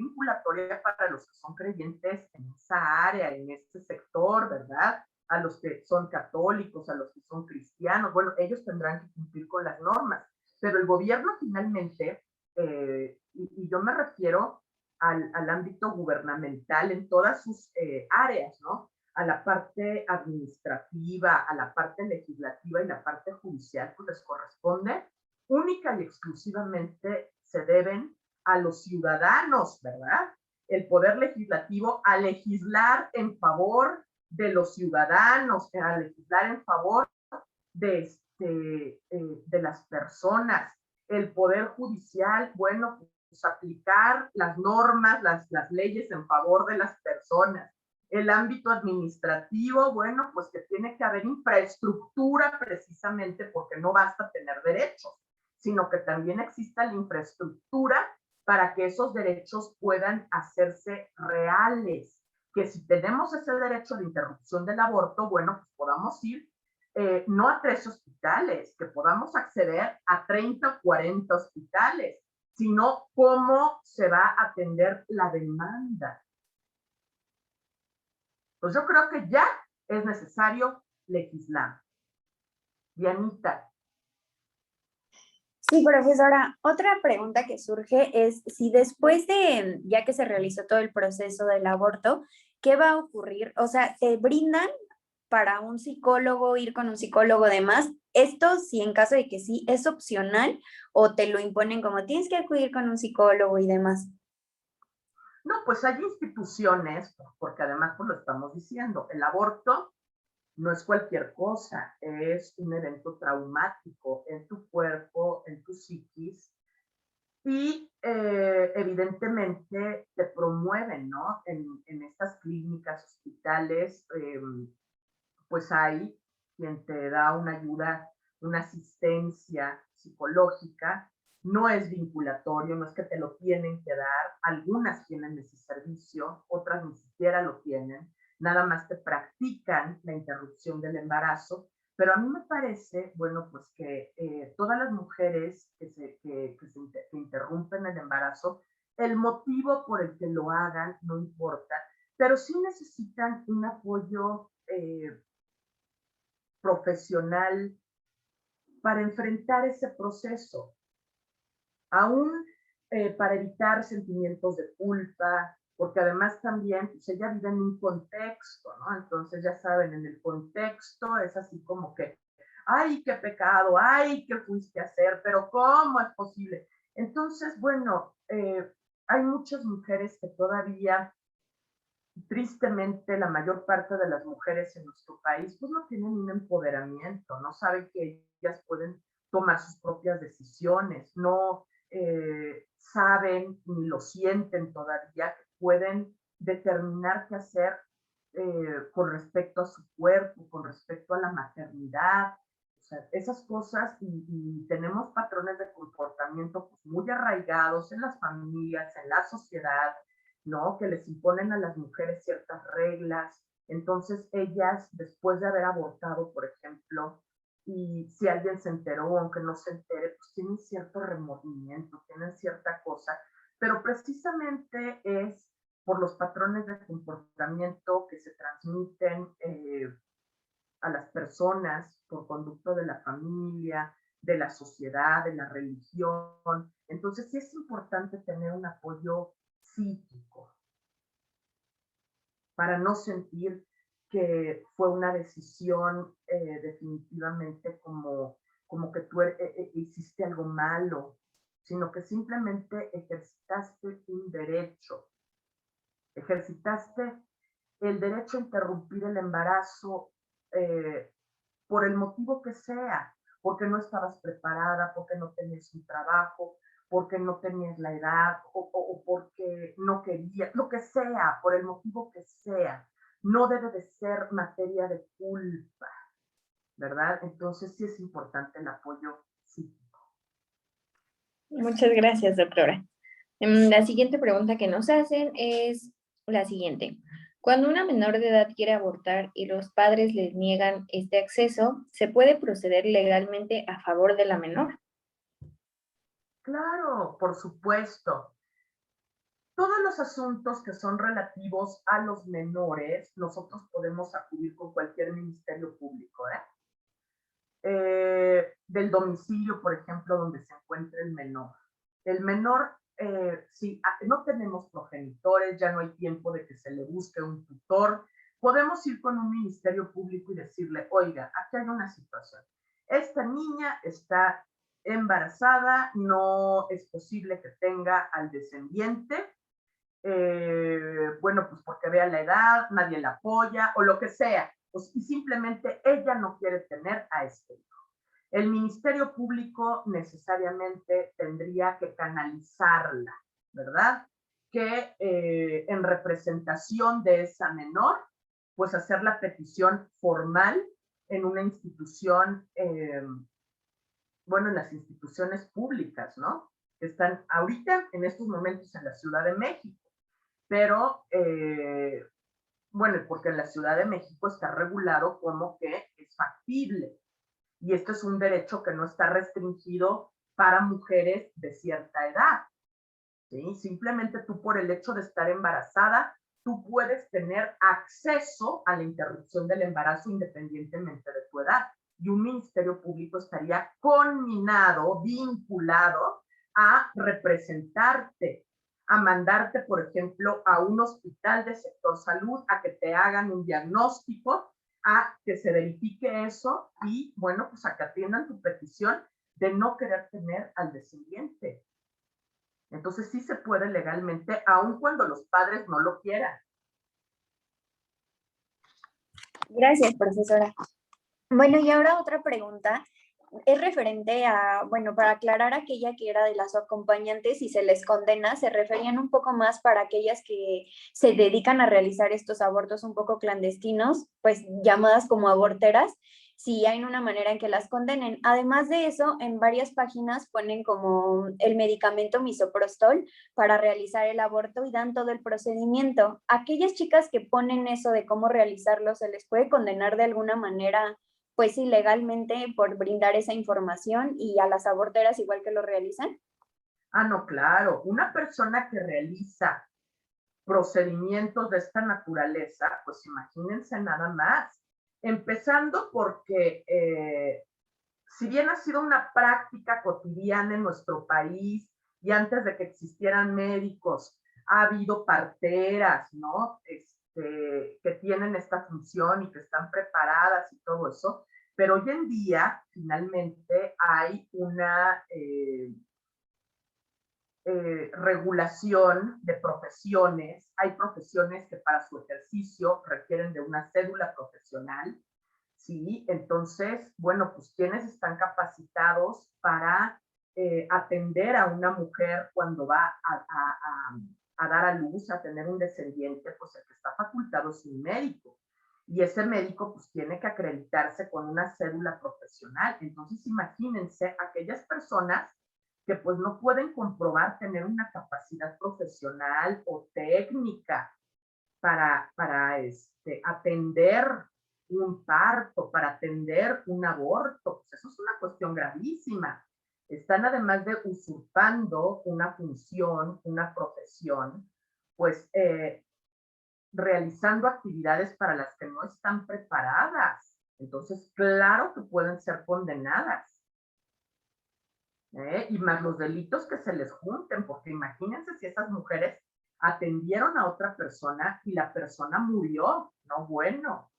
S2: para los que son creyentes en esa área, en este sector, ¿verdad? A los que son católicos, a los que son cristianos, bueno, ellos tendrán que cumplir con las normas, pero el gobierno finalmente, y yo me refiero al ámbito gubernamental en todas sus áreas, ¿no? A la parte administrativa, a la parte legislativa y la parte judicial, pues les corresponde única y exclusivamente se deben a los ciudadanos, ¿verdad? El poder legislativo a legislar en favor de los ciudadanos, a legislar en favor de las personas. El poder judicial, bueno, pues aplicar las normas, las leyes en favor de las personas. El ámbito administrativo, bueno, pues que tiene que haber infraestructura precisamente porque no basta tener derechos, sino que también exista la infraestructura para que esos derechos puedan hacerse reales. Que si tenemos ese derecho de interrupción del aborto, bueno, pues podamos ir no a 3 hospitales, que podamos acceder a 30 o 40 hospitales, sino cómo se va a atender la demanda. Pues yo creo que ya es necesario legislar. Dianita.
S4: Sí, profesora, otra pregunta que surge es si después de, ya que se realizó todo el proceso del aborto, ¿qué va a ocurrir? O sea, ¿te brindan para un psicólogo, ir con un psicólogo demás? Esto, si en caso de que sí, ¿es opcional o te lo imponen como tienes que acudir con un psicólogo y demás?
S2: No, pues hay instituciones, porque además pues lo estamos diciendo, el aborto no es cualquier cosa, es un evento traumático en tu cuerpo, en tu psiquis, y evidentemente te promueven, ¿no? En estas clínicas, hospitales, pues hay quien te da una ayuda, una asistencia psicológica, no es vinculatorio, no es que te lo tienen que dar, algunas tienen ese servicio, otras ni siquiera lo tienen, nada más te practican la interrupción del embarazo, pero a mí me parece, bueno, pues que todas las mujeres que interrumpen el embarazo, el motivo por el que lo hagan no importa, pero sí necesitan un apoyo profesional para enfrentar ese proceso, aún para evitar sentimientos de culpa, porque además también pues ella vive en un contexto, ¿no? Entonces ya saben, en el contexto es así como que, ay, qué pecado, ay, qué fuiste a hacer, pero ¿cómo es posible? Entonces, bueno, hay muchas mujeres que todavía tristemente la mayor parte de las mujeres en nuestro país pues no tienen un empoderamiento, no saben que ellas pueden tomar sus propias decisiones, no saben ni lo sienten todavía que pueden determinar qué hacer con respecto a su cuerpo, con respecto a la maternidad, o sea, esas cosas y tenemos patrones de comportamiento pues, muy arraigados en las familias, en la sociedad, ¿no? Que les imponen a las mujeres ciertas reglas. Entonces ellas, después de haber abortado, por ejemplo, y si alguien se enteró, aunque no se entere, pues tienen cierto remordimiento, tienen cierta cosa, pero precisamente es por los patrones de comportamiento que se transmiten a las personas por conducto de la familia, de la sociedad, de la religión. Entonces sí es importante tener un apoyo psíquico para no sentir que fue una decisión definitivamente como que tú hiciste algo malo, sino que simplemente ejercitaste un derecho, ejercitaste el derecho a interrumpir el embarazo por el motivo que sea, porque no estabas preparada, porque no tenías un trabajo, porque no tenías la edad o porque no querías, lo que sea, por el motivo que sea, no debe de ser materia de culpa, ¿verdad? Entonces sí es importante el apoyo psíquico.
S1: Muchas gracias, doctora. La siguiente pregunta que nos hacen es la siguiente. Cuando una menor de edad quiere abortar y los padres les niegan este acceso, ¿se puede proceder legalmente a favor de la menor?
S2: Claro, por supuesto. Todos los asuntos que son relativos a los menores, nosotros podemos acudir con cualquier ministerio público, del domicilio, por ejemplo, donde se encuentre el menor. El menor, si no tenemos progenitores, ya no hay tiempo de que se le busque un tutor, podemos ir con un ministerio público y decirle, oiga, aquí hay una situación. Esta niña está embarazada, no es posible que tenga al descendiente, bueno, pues porque vea la edad, nadie la apoya o lo que sea, pues, y simplemente ella no quiere tener a este hijo. El Ministerio Público necesariamente tendría que canalizarla, ¿verdad? Que en representación de esa menor, pues hacer la petición formal en una institución, bueno, en las instituciones públicas, ¿no? Que están ahorita, en estos momentos, en la Ciudad de México. Pero, bueno, porque en la Ciudad de México está regulado como que es factible. Y esto es un derecho que no está restringido para mujeres de cierta edad. ¿Sí? Simplemente tú por el hecho de estar embarazada, tú puedes tener acceso a la interrupción del embarazo independientemente de tu edad. Y un ministerio público estaría conminado, vinculado a representarte, a mandarte, por ejemplo, a un hospital de sector salud, a que te hagan un diagnóstico, a que se verifique eso y, bueno, pues a que atiendan tu petición de no querer tener al descendiente. Entonces sí se puede legalmente, aun cuando los padres no lo quieran.
S4: Gracias, profesora. Bueno, y ahora otra pregunta. Es referente a, bueno, para aclarar aquella que era de las acompañantes y se les condena, se referían un poco más para aquellas que se dedican a realizar estos abortos un poco clandestinos, pues llamadas como aborteras, si hay una manera en que las condenen. Además de eso, en varias páginas ponen como el medicamento misoprostol para realizar el aborto y dan todo el procedimiento. Aquellas chicas que ponen eso de cómo realizarlo, ¿se les puede condenar de alguna manera pues ilegalmente por brindar esa información y a las aborteras igual que lo realizan?
S2: Ah, no, claro. Una persona que realiza procedimientos de esta naturaleza, pues imagínense nada más. Empezando porque, si bien ha sido una práctica cotidiana en nuestro país y antes de que existieran médicos, ha habido parteras, ¿no? Que tienen esta función y que están preparadas y todo eso, pero hoy en día finalmente hay una regulación de profesiones. Hay profesiones que para su ejercicio requieren de una cédula profesional, ¿sí? Entonces, bueno, pues quienes están capacitados para atender a una mujer cuando va a dar a luz, a tener un descendiente, pues el que está facultado es un médico. Y ese médico pues tiene que acreditarse con una cédula profesional. Entonces, imagínense aquellas personas que pues no pueden comprobar tener una capacidad profesional o técnica para atender un parto, para atender un aborto. Pues eso es una cuestión gravísima. Están además de usurpando una función, una profesión, pues realizando actividades para las que no están preparadas. Entonces, claro que pueden ser condenadas. Y más los delitos que se les junten, porque imagínense si esas mujeres atendieron a otra persona y la persona murió. No, bueno,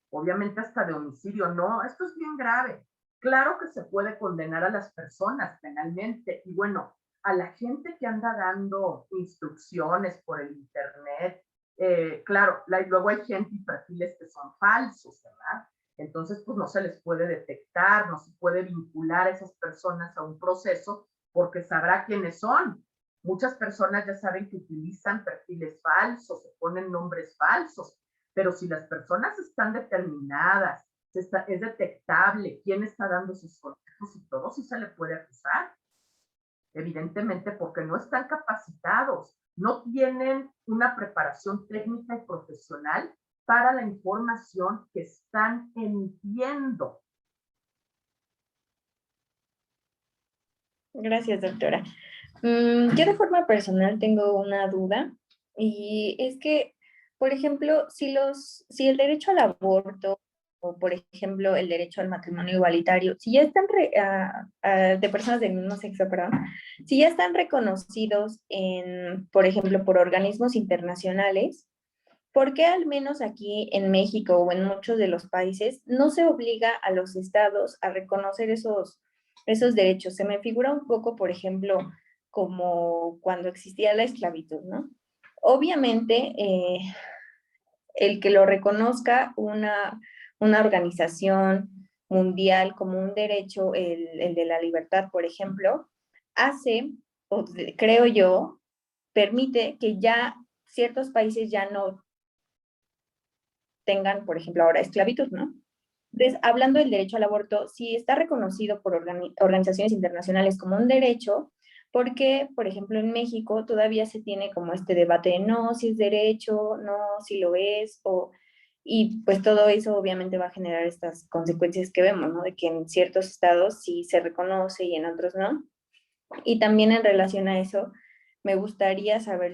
S2: obviamente hasta de homicidio. No, esto es bien grave. Claro que se puede condenar a las personas penalmente. Y bueno, a la gente que anda dando instrucciones por el internet, claro, luego hay gente y perfiles que son falsos, ¿verdad? Entonces, pues no se les puede detectar, no se puede vincular a esas personas a un proceso porque sabrá quiénes son. Muchas personas ya saben que utilizan perfiles falsos, se ponen nombres falsos, pero si las personas están determinadas, es detectable quién está dando sus consejos y todo, sí se le puede acusar. Evidentemente porque no están capacitados, no tienen una preparación técnica y profesional para la información que están emitiendo.
S1: Gracias, doctora. Yo de forma personal tengo una duda y es que, por ejemplo, si el derecho al aborto o, por ejemplo, el derecho al matrimonio igualitario, si ya están, de personas del mismo sexo, perdón, si ya están reconocidos por ejemplo, por organismos internacionales, ¿por qué al menos aquí en México o en muchos de los países no se obliga a los estados a reconocer esos derechos? Se me figura un poco, por ejemplo, como cuando existía la esclavitud, ¿no? Obviamente, el que lo reconozca una organización mundial como un derecho, el de la libertad, por ejemplo, hace, creo yo, permite que ya ciertos países ya no tengan, por ejemplo, ahora esclavitud, ¿no? Entonces, hablando del derecho al aborto, si está reconocido por organizaciones internacionales como un derecho, porque, por ejemplo, en México todavía se tiene como este debate de no, si es derecho, no, si lo es, y pues todo eso obviamente va a generar estas consecuencias que vemos, ¿no? De que en ciertos estados sí se reconoce y en otros no. Y también en relación a eso, me gustaría saber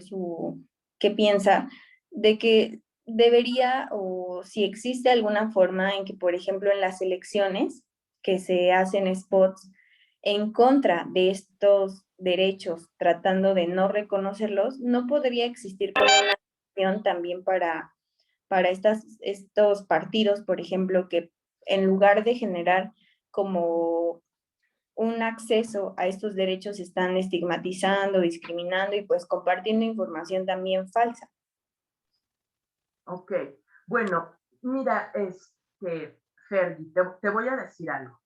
S1: qué piensa de que debería o si existe alguna forma en que, por ejemplo, en las elecciones que se hacen spots en contra de estos derechos, tratando de no reconocerlos, no podría existir como una acción también para estos partidos, por ejemplo, que en lugar de generar como un acceso a estos derechos están estigmatizando, discriminando y pues compartiendo información también falsa.
S2: Ok, bueno, mira, Ferdi, te voy a decir algo.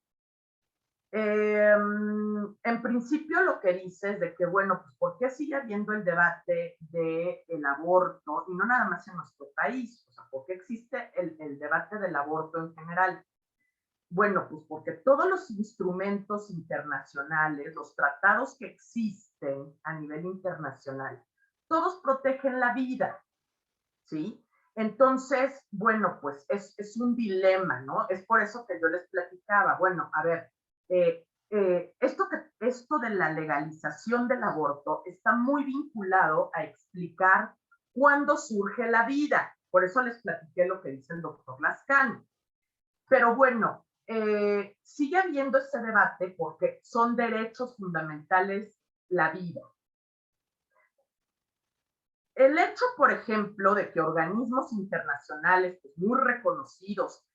S2: En principio lo que dices de que, bueno, pues ¿por qué sigue habiendo el debate del aborto? Y no nada más en nuestro país, o sea, ¿por qué existe el debate del aborto en general? Bueno, pues porque todos los instrumentos internacionales, los tratados que existen a nivel internacional, todos protegen la vida, ¿sí? Entonces, bueno, pues es un dilema, ¿no? Es por eso que yo les platicaba, bueno, a ver, esto de la legalización del aborto está muy vinculado a explicar cuándo surge la vida. Por eso les platiqué lo que dice el doctor Lascano. Pero bueno, sigue habiendo ese debate porque son derechos fundamentales la vida. El hecho, por ejemplo, de que organismos internacionales pues, muy reconocidos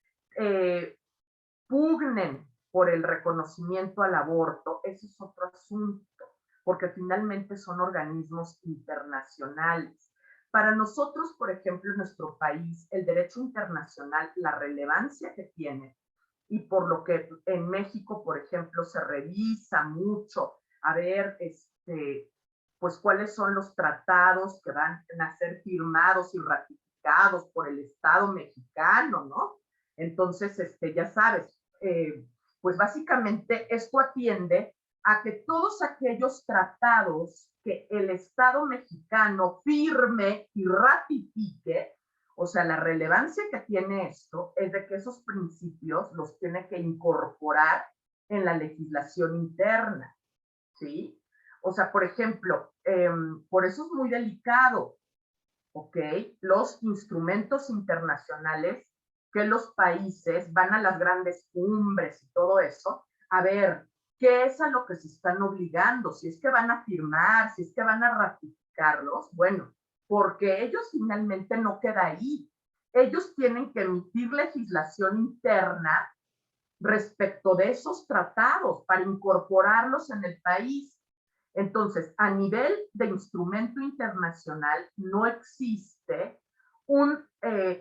S2: pugnen por el reconocimiento al aborto, ese es otro asunto, porque finalmente son organismos internacionales. Para nosotros, por ejemplo, en nuestro país, el derecho internacional, la relevancia que tiene, y por lo que en México, por ejemplo, se revisa mucho, a ver, pues cuáles son los tratados que van a ser firmados y ratificados por el Estado mexicano, ¿no? Entonces, ya sabes, pues básicamente esto atiende a que todos aquellos tratados que el Estado mexicano firme y ratifique, o sea, la relevancia que tiene esto es de que esos principios los tiene que incorporar en la legislación interna, ¿sí? O sea, por ejemplo, por eso es muy delicado, ¿ok? Los instrumentos internacionales que los países van a las grandes cumbres y todo eso, a ver, ¿qué es a lo que se están obligando? Si es que van a firmar, si es que van a ratificarlos, bueno, porque ellos finalmente no queda ahí. Ellos tienen que emitir legislación interna respecto de esos tratados para incorporarlos en el país. Entonces, a nivel de instrumento internacional, no existe un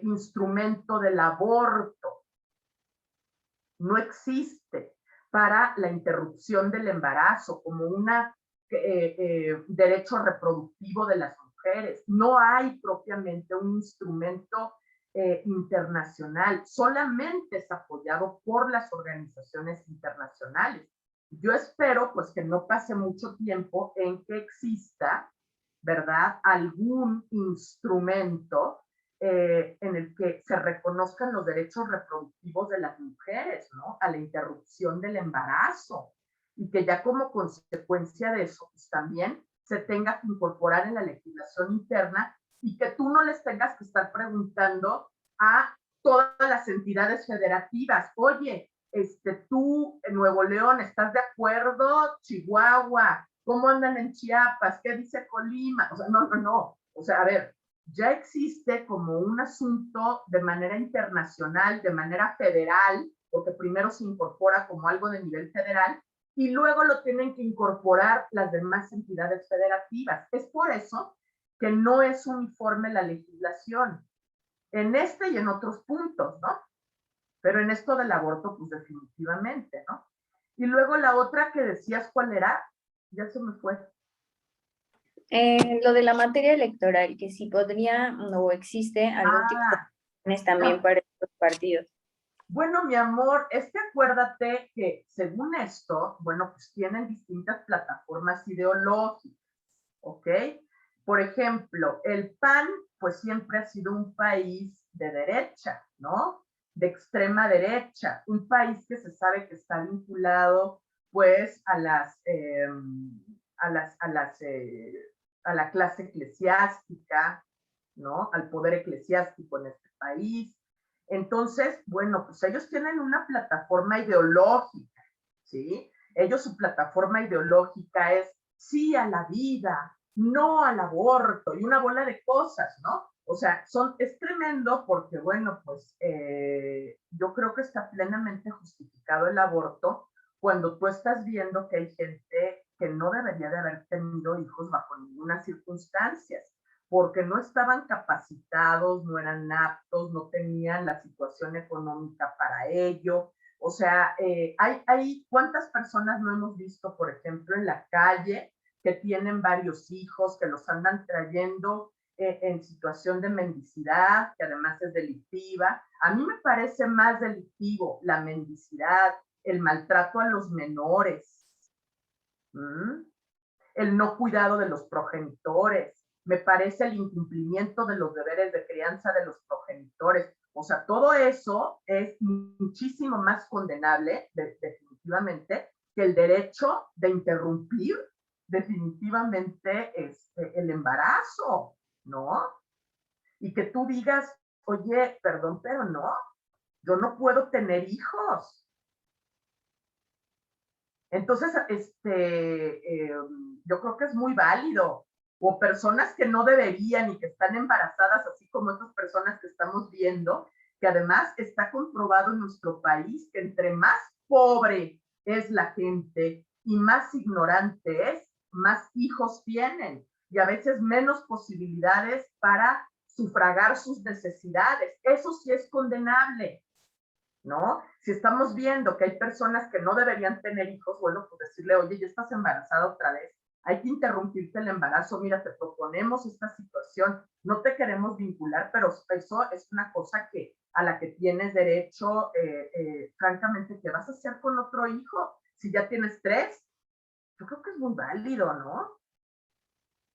S2: instrumento del aborto. No existe para la interrupción del embarazo como un derecho reproductivo de las mujeres. No hay propiamente un instrumento internacional, solamente es apoyado por las organizaciones internacionales. Yo espero pues que no pase mucho tiempo en que exista, ¿verdad?, algún instrumento en el que se reconozcan los derechos reproductivos de las mujeres, ¿no?, a la interrupción del embarazo, y que ya como consecuencia de eso, pues también se tenga que incorporar en la legislación interna y que tú no les tengas que estar preguntando a todas las entidades federativas, oye, tú en Nuevo León, ¿estás de acuerdo? Chihuahua, ¿cómo andan en Chiapas? ¿Qué dice Colima? O sea, no. O sea, a ver, ya existe como un asunto de manera internacional, de manera federal, porque primero se incorpora como algo de nivel federal y luego lo tienen que incorporar las demás entidades federativas. Es por eso que no es uniforme la legislación en este y en otros puntos, ¿no? Pero en esto del aborto, pues definitivamente, ¿no? Y luego la otra que decías, ¿cuál era? Ya se me fue.
S1: Lo de la materia electoral, que si podría o existe algún tipo de planes también para estos partidos.
S2: Bueno, mi amor, es que acuérdate que según esto, bueno, pues tienen distintas plataformas ideológicas, ¿ok? Por ejemplo, el PAN, pues siempre ha sido un país de derecha, ¿no? De extrema derecha, un país que se sabe que está vinculado, pues, a la clase eclesiástica, ¿no? Al poder eclesiástico en este país. Entonces, bueno, pues ellos tienen una plataforma ideológica, ¿sí? Ellos, su plataforma ideológica es sí a la vida, no al aborto y una bola de cosas, ¿no? O sea, es tremendo porque, bueno, pues yo creo que está plenamente justificado el aborto cuando tú estás viendo que hay gente que no debería de haber tenido hijos bajo ninguna circunstancia, porque no estaban capacitados, no eran aptos, no tenían la situación económica para ello. O sea, ¿cuántas personas no hemos visto, por ejemplo, en la calle que tienen varios hijos, que los andan trayendo en situación de mendicidad, que además es delictiva? A mí me parece más delictivo la mendicidad, el maltrato a los menores, el no cuidado de los progenitores, me parece el incumplimiento de los deberes de crianza de los progenitores. O sea, todo eso es muchísimo más condenable, definitivamente, que el derecho de interrumpir definitivamente el embarazo, ¿no? Y que tú digas, oye, perdón, pero no, yo no puedo tener hijos. Entonces, yo creo que es muy válido. O personas que no deberían y que están embarazadas, así como estas personas que estamos viendo, que además está comprobado en nuestro país que entre más pobre es la gente y más ignorante es, más hijos tienen y a veces menos posibilidades para sufragar sus necesidades. Eso sí es condenable, ¿no? Si estamos viendo que hay personas que no deberían tener hijos, bueno, pues decirle, oye, ya estás embarazada otra vez, hay que interrumpirte el embarazo, mira, te proponemos esta situación, no te queremos vincular, pero eso es una cosa a la que tienes derecho, francamente, ¿qué vas a hacer con otro hijo? Si ya tienes 3, yo creo que es muy válido, ¿no?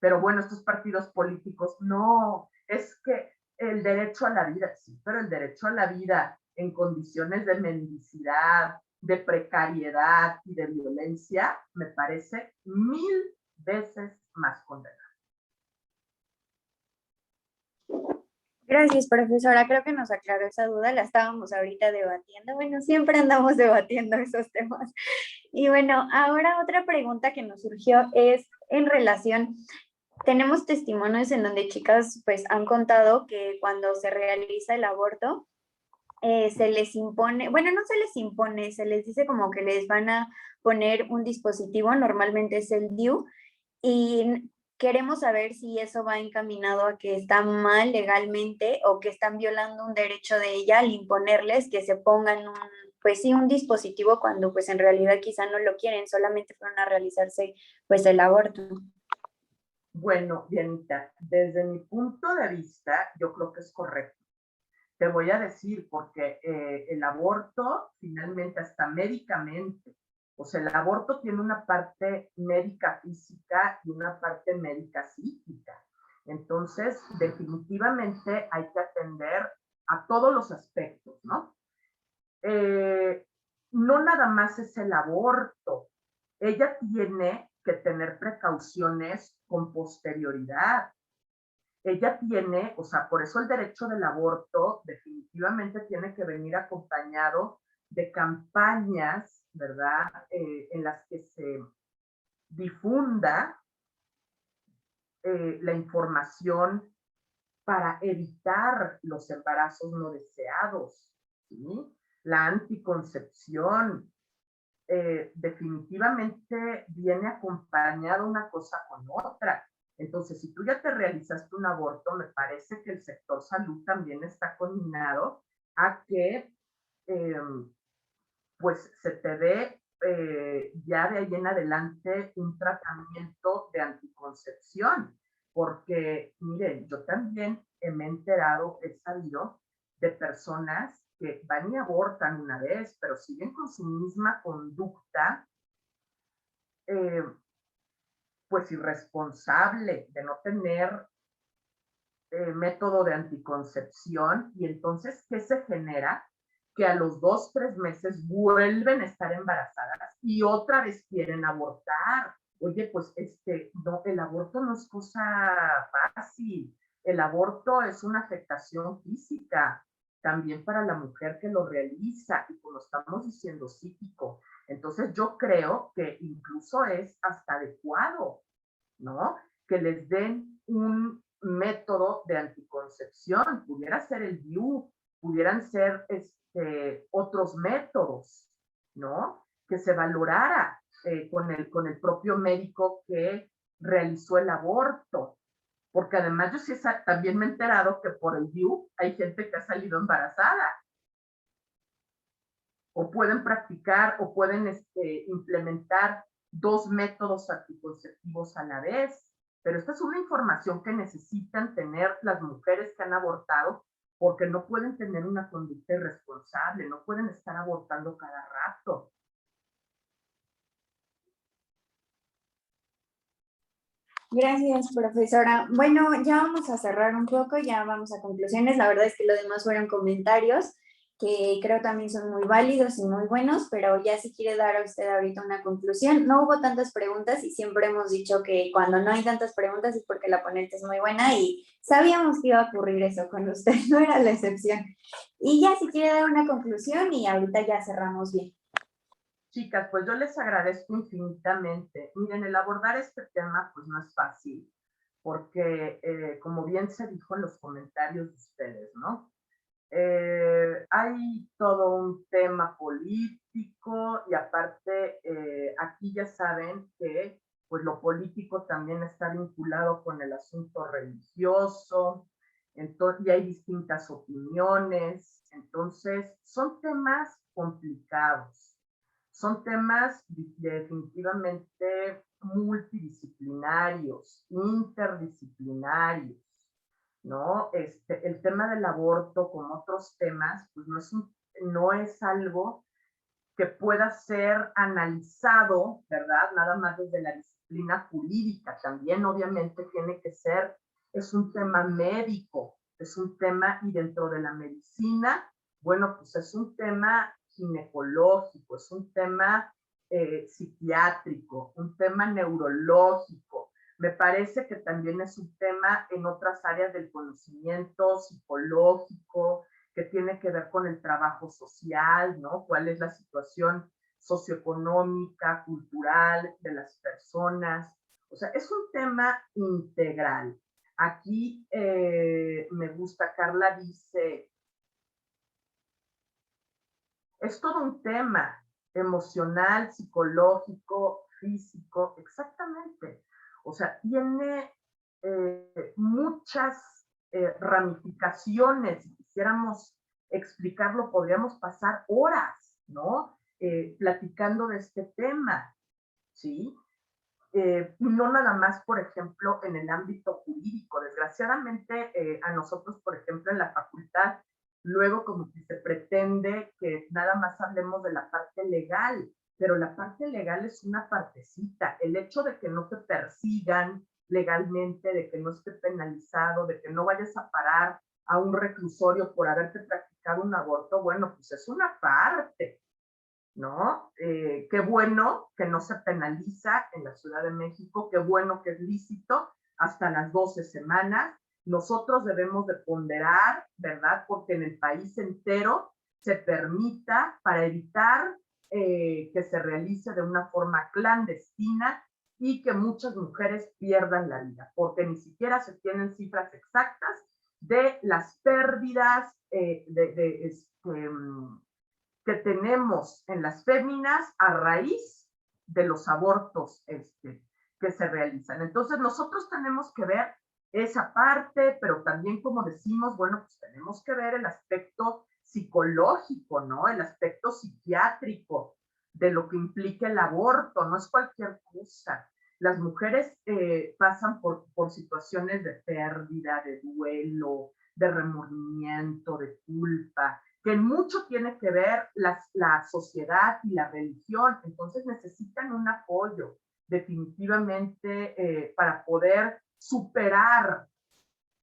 S2: Pero bueno, estos partidos políticos, no, es que el derecho a la vida, sí, pero el derecho a la vida en condiciones de mendicidad, de precariedad y de violencia, me parece 1000 veces más condenable.
S4: Gracias, profesora. Creo que nos aclaró esa duda. La estábamos ahorita debatiendo. Bueno, siempre andamos debatiendo esos temas. Y bueno, ahora otra pregunta que nos surgió es en relación, tenemos testimonios en donde chicas pues han contado que cuando se realiza el aborto, se les impone, bueno, no se les impone, se les dice como que les van a poner un dispositivo, normalmente es el DIU, y queremos saber si eso va encaminado a que está mal legalmente o que están violando un derecho de ella al imponerles que se pongan un, pues sí, un dispositivo cuando pues en realidad quizá no lo quieren, solamente fueron a realizarse pues el aborto.
S2: Bueno, Dianita, desde mi punto de vista, yo creo que es correcto. Te voy a decir, porque el aborto, finalmente, hasta médicamente, o sea, el aborto tiene una parte médica física y una parte médica psíquica. Entonces, definitivamente hay que atender a todos los aspectos, ¿no? No nada más es el aborto. Ella tiene que tener precauciones con posterioridad. Ella tiene, o sea, por eso el derecho del aborto definitivamente tiene que venir acompañado de campañas, ¿verdad? En las que se difunda la información para evitar los embarazos no deseados, ¿sí? La anticoncepción, definitivamente viene acompañada una cosa con otra. Entonces, si tú ya te realizaste un aborto, me parece que el sector salud también está conminado a que pues se te dé ya de ahí en adelante un tratamiento de anticoncepción. Porque, miren, yo también me he enterado, he sabido de personas que van y abortan una vez, pero siguen con su misma conducta, eh, pues irresponsable, de no tener método de anticoncepción, y entonces, ¿qué se genera? Que a los 2, 3 meses vuelven a estar embarazadas y otra vez quieren abortar. Oye, pues no, el aborto no es cosa fácil. El aborto es una afectación física, también para la mujer que lo realiza, y como estamos diciendo, psíquico. Entonces yo creo que incluso es hasta adecuado, ¿no? Que les den un método de anticoncepción, pudiera ser el DIU, pudieran ser otros métodos, ¿no? Que se valorara con el propio médico que realizó el aborto. Porque además yo sí también me he enterado que por el DIU hay gente que ha salido embarazada. O pueden practicar o pueden implementar 2 métodos anticonceptivos a la vez. Pero esta es una información que necesitan tener las mujeres que han abortado, porque no pueden tener una conducta irresponsable, no pueden estar abortando cada rato.
S4: Gracias, profesora. Bueno, ya vamos a cerrar un poco, ya vamos a conclusiones. La verdad es que lo demás fueron comentarios que creo también son muy válidos y muy buenos, pero ya si quiere dar a usted ahorita una conclusión. No hubo tantas preguntas y siempre hemos dicho que cuando no hay tantas preguntas es porque la ponente es muy buena y sabíamos que iba a ocurrir eso con usted, no era la excepción. Y ya si quiere dar una conclusión y ahorita ya cerramos bien.
S2: Chicas, pues yo les agradezco infinitamente. Miren, el abordar este tema pues no es fácil, porque como bien se dijo en los comentarios de ustedes, ¿no? Hay todo un tema político, y aparte aquí ya saben que pues lo político también está vinculado con el asunto religioso, y hay distintas opiniones. Entonces son temas complicados. Son temas definitivamente multidisciplinarios, interdisciplinarios, ¿no? El tema del aborto, como otros temas, pues no es algo que pueda ser analizado, ¿verdad? Nada más desde la disciplina jurídica. También obviamente tiene que ser, es un tema médico, es un tema, y dentro de la medicina, bueno, pues es un tema ginecológico, es un tema psiquiátrico, un tema neurológico. Me parece que también es un tema en otras áreas del conocimiento psicológico, que tiene que ver con el trabajo social, ¿no? ¿Cuál es la situación socioeconómica, cultural de las personas? O sea, es un tema integral. Aquí me gusta, Carla dice, es todo un tema emocional, psicológico, físico, exactamente. O sea, tiene muchas ramificaciones. Si quisiéramos explicarlo, podríamos pasar horas, ¿no? Platicando de este tema, ¿sí? Y no nada más, por ejemplo, en el ámbito jurídico. Desgraciadamente, a nosotros, por ejemplo, en la facultad, luego como que se pretende que nada más hablemos de la parte legal, pero la parte legal es una partecita. El hecho de que no te persigan legalmente, de que no esté penalizado, de que no vayas a parar a un reclusorio por haberte practicado un aborto, bueno, pues es una parte, ¿no? Qué bueno que no se penaliza en la Ciudad de México, qué bueno que es lícito hasta las 12 semanas. Nosotros debemos de ponderar, ¿verdad? Porque en el país entero se permita para evitar que se realice de una forma clandestina y que muchas mujeres pierdan la vida, porque ni siquiera se tienen cifras exactas de las pérdidas que tenemos en las féminas a raíz de los abortos que se realizan. Entonces nosotros tenemos que ver esa parte, pero también, como decimos, bueno, pues tenemos que ver el aspecto psicológico, ¿no? El aspecto psiquiátrico de lo que implica el aborto, no es cualquier cosa. Las mujeres pasan por situaciones de pérdida, de duelo, de remordimiento, de culpa, que mucho tiene que ver la sociedad y la religión. Entonces necesitan un apoyo definitivamente para poder superar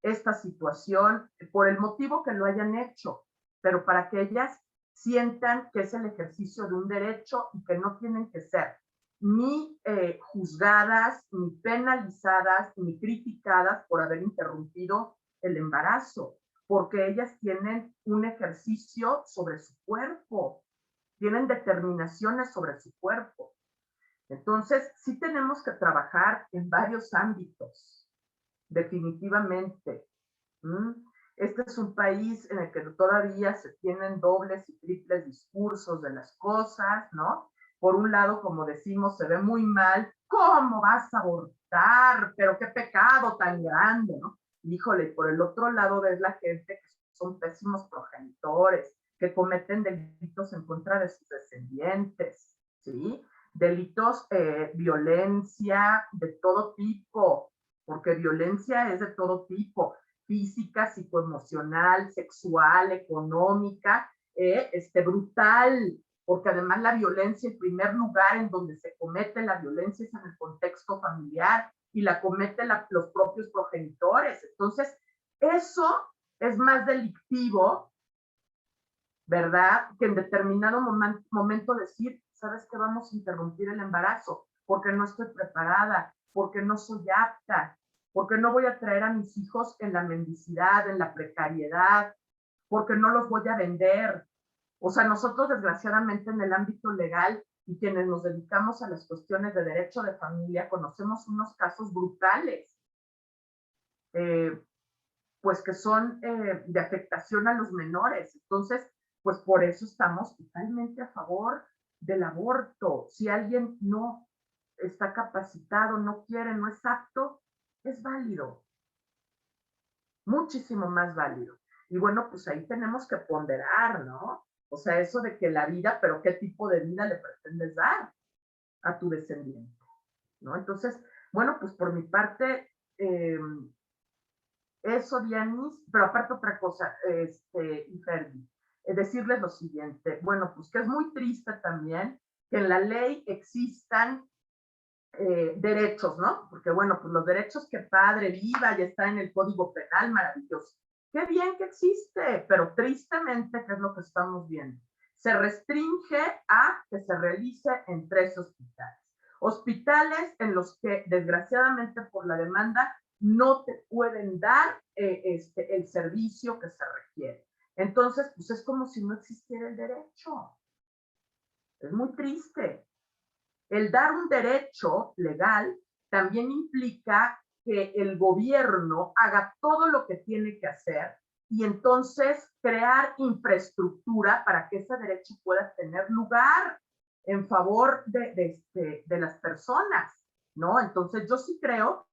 S2: esta situación por el motivo que lo hayan hecho, pero para que ellas sientan que es el ejercicio de un derecho y que no tienen que ser ni juzgadas, ni penalizadas, ni criticadas por haber interrumpido el embarazo, porque ellas tienen un ejercicio sobre su cuerpo, tienen determinaciones sobre su cuerpo. Entonces, sí tenemos que trabajar en varios ámbitos, definitivamente. Este es un país en el que todavía se tienen dobles y triples discursos de las cosas, ¿no? Por un lado, como decimos, se ve muy mal, ¿cómo vas a abortar? Pero qué pecado tan grande, ¿no? Híjole, por el otro lado ves la gente que son pésimos progenitores, que cometen delitos en contra de sus descendientes, ¿sí? Delitos, violencia de todo tipo, porque violencia es de todo tipo, física, psicoemocional, sexual, económica, brutal, porque además la violencia, en primer lugar, en donde se comete la violencia es en el contexto familiar y la cometen los propios progenitores. Entonces, eso es más delictivo, ¿verdad? Que en determinado momento decir, ¿sabes qué? Vamos a interrumpir el embarazo porque no estoy preparada, porque no soy apta, porque no voy a traer a mis hijos en la mendicidad, en la precariedad, porque no los voy a vender. O sea, nosotros desgraciadamente en el ámbito legal y quienes nos dedicamos a las cuestiones de derecho de familia, conocemos unos casos brutales, pues que son de afectación a los menores. Entonces, pues por eso estamos totalmente a favor del aborto. Si alguien no está capacitado, no quiere, no es apto, es válido, muchísimo más válido. Y bueno, pues ahí tenemos que ponderar, ¿no? O sea, eso de que la vida, pero ¿qué tipo de vida le pretendes dar a tu descendiente? ¿No? Entonces, bueno, pues por mi parte, eso, Dianis, pero aparte otra cosa, y Ferdi, decirles lo siguiente, bueno, pues que es muy triste también que en la ley existan derechos, ¿no? Porque bueno, pues los derechos que padre viva ya está en el Código Penal, maravilloso. Qué bien que existe, pero tristemente, ¿qué es lo que estamos viendo? Se restringe a que se realice en 3 hospitales. Hospitales en los que, desgraciadamente, por la demanda, no te pueden dar el servicio que se requiere. Entonces, pues es como si no existiera el derecho. Es muy triste. El dar un derecho legal también implica que el gobierno haga todo lo que tiene que hacer y entonces crear infraestructura para que ese derecho pueda tener lugar en favor de las personas, ¿no? Entonces yo sí creo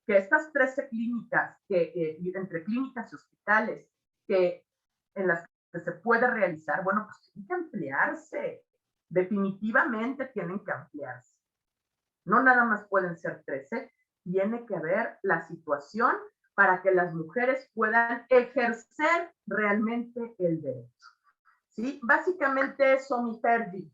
S2: que estas 13 clínicas, entre clínicas y hospitales, en las que se puede realizar, bueno, pues tienen que ampliarse, definitivamente tienen que ampliarse. No nada más pueden ser 13, tiene que haber la situación para que las mujeres puedan ejercer realmente el derecho. ¿Sí? Básicamente eso, mi Ferdi.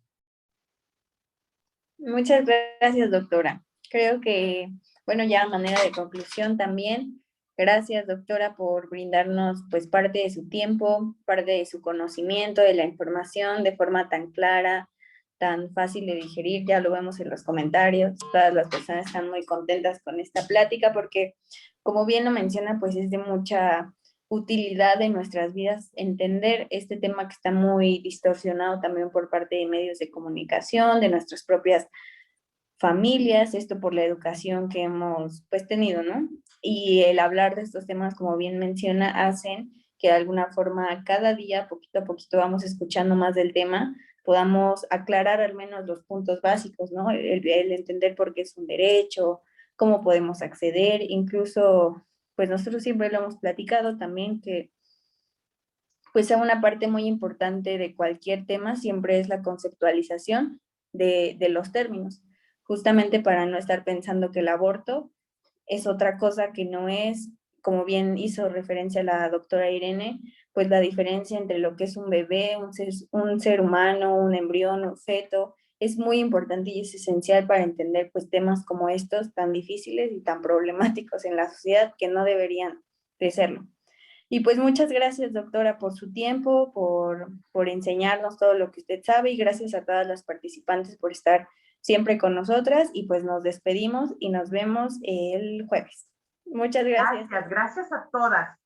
S1: Muchas gracias, doctora. Creo que, bueno, ya a manera de conclusión también, gracias, doctora, por brindarnos pues parte de su tiempo, parte de su conocimiento, de la información de forma tan clara, tan fácil de digerir. Ya lo vemos en los comentarios. Todas las personas están muy contentas con esta plática porque, como bien lo menciona, pues es de mucha utilidad en nuestras vidas entender este tema que está muy distorsionado también por parte de medios de comunicación, de nuestras propias familias, esto por la educación que hemos pues tenido, ¿no? Y el hablar de estos temas, como bien menciona, hacen que de alguna forma cada día, poquito a poquito, vamos escuchando más del tema, podamos aclarar al menos los puntos básicos, ¿no? El entender por qué es un derecho, cómo podemos acceder, incluso, pues nosotros siempre lo hemos platicado también que pues una parte muy importante de cualquier tema siempre es la conceptualización de los términos, justamente para no estar pensando que el aborto es otra cosa que no es, como bien hizo referencia la doctora Irene, pues la diferencia entre lo que es un bebé, un ser humano, un embrión, un feto, es muy importante y es esencial para entender pues temas como estos tan difíciles y tan problemáticos en la sociedad que no deberían de serlo. Y pues muchas gracias, doctora, por su tiempo, por enseñarnos todo lo que usted sabe y gracias a todas las participantes por estar siempre con nosotras y pues nos despedimos y nos vemos el jueves. Muchas gracias.
S2: Gracias a todas.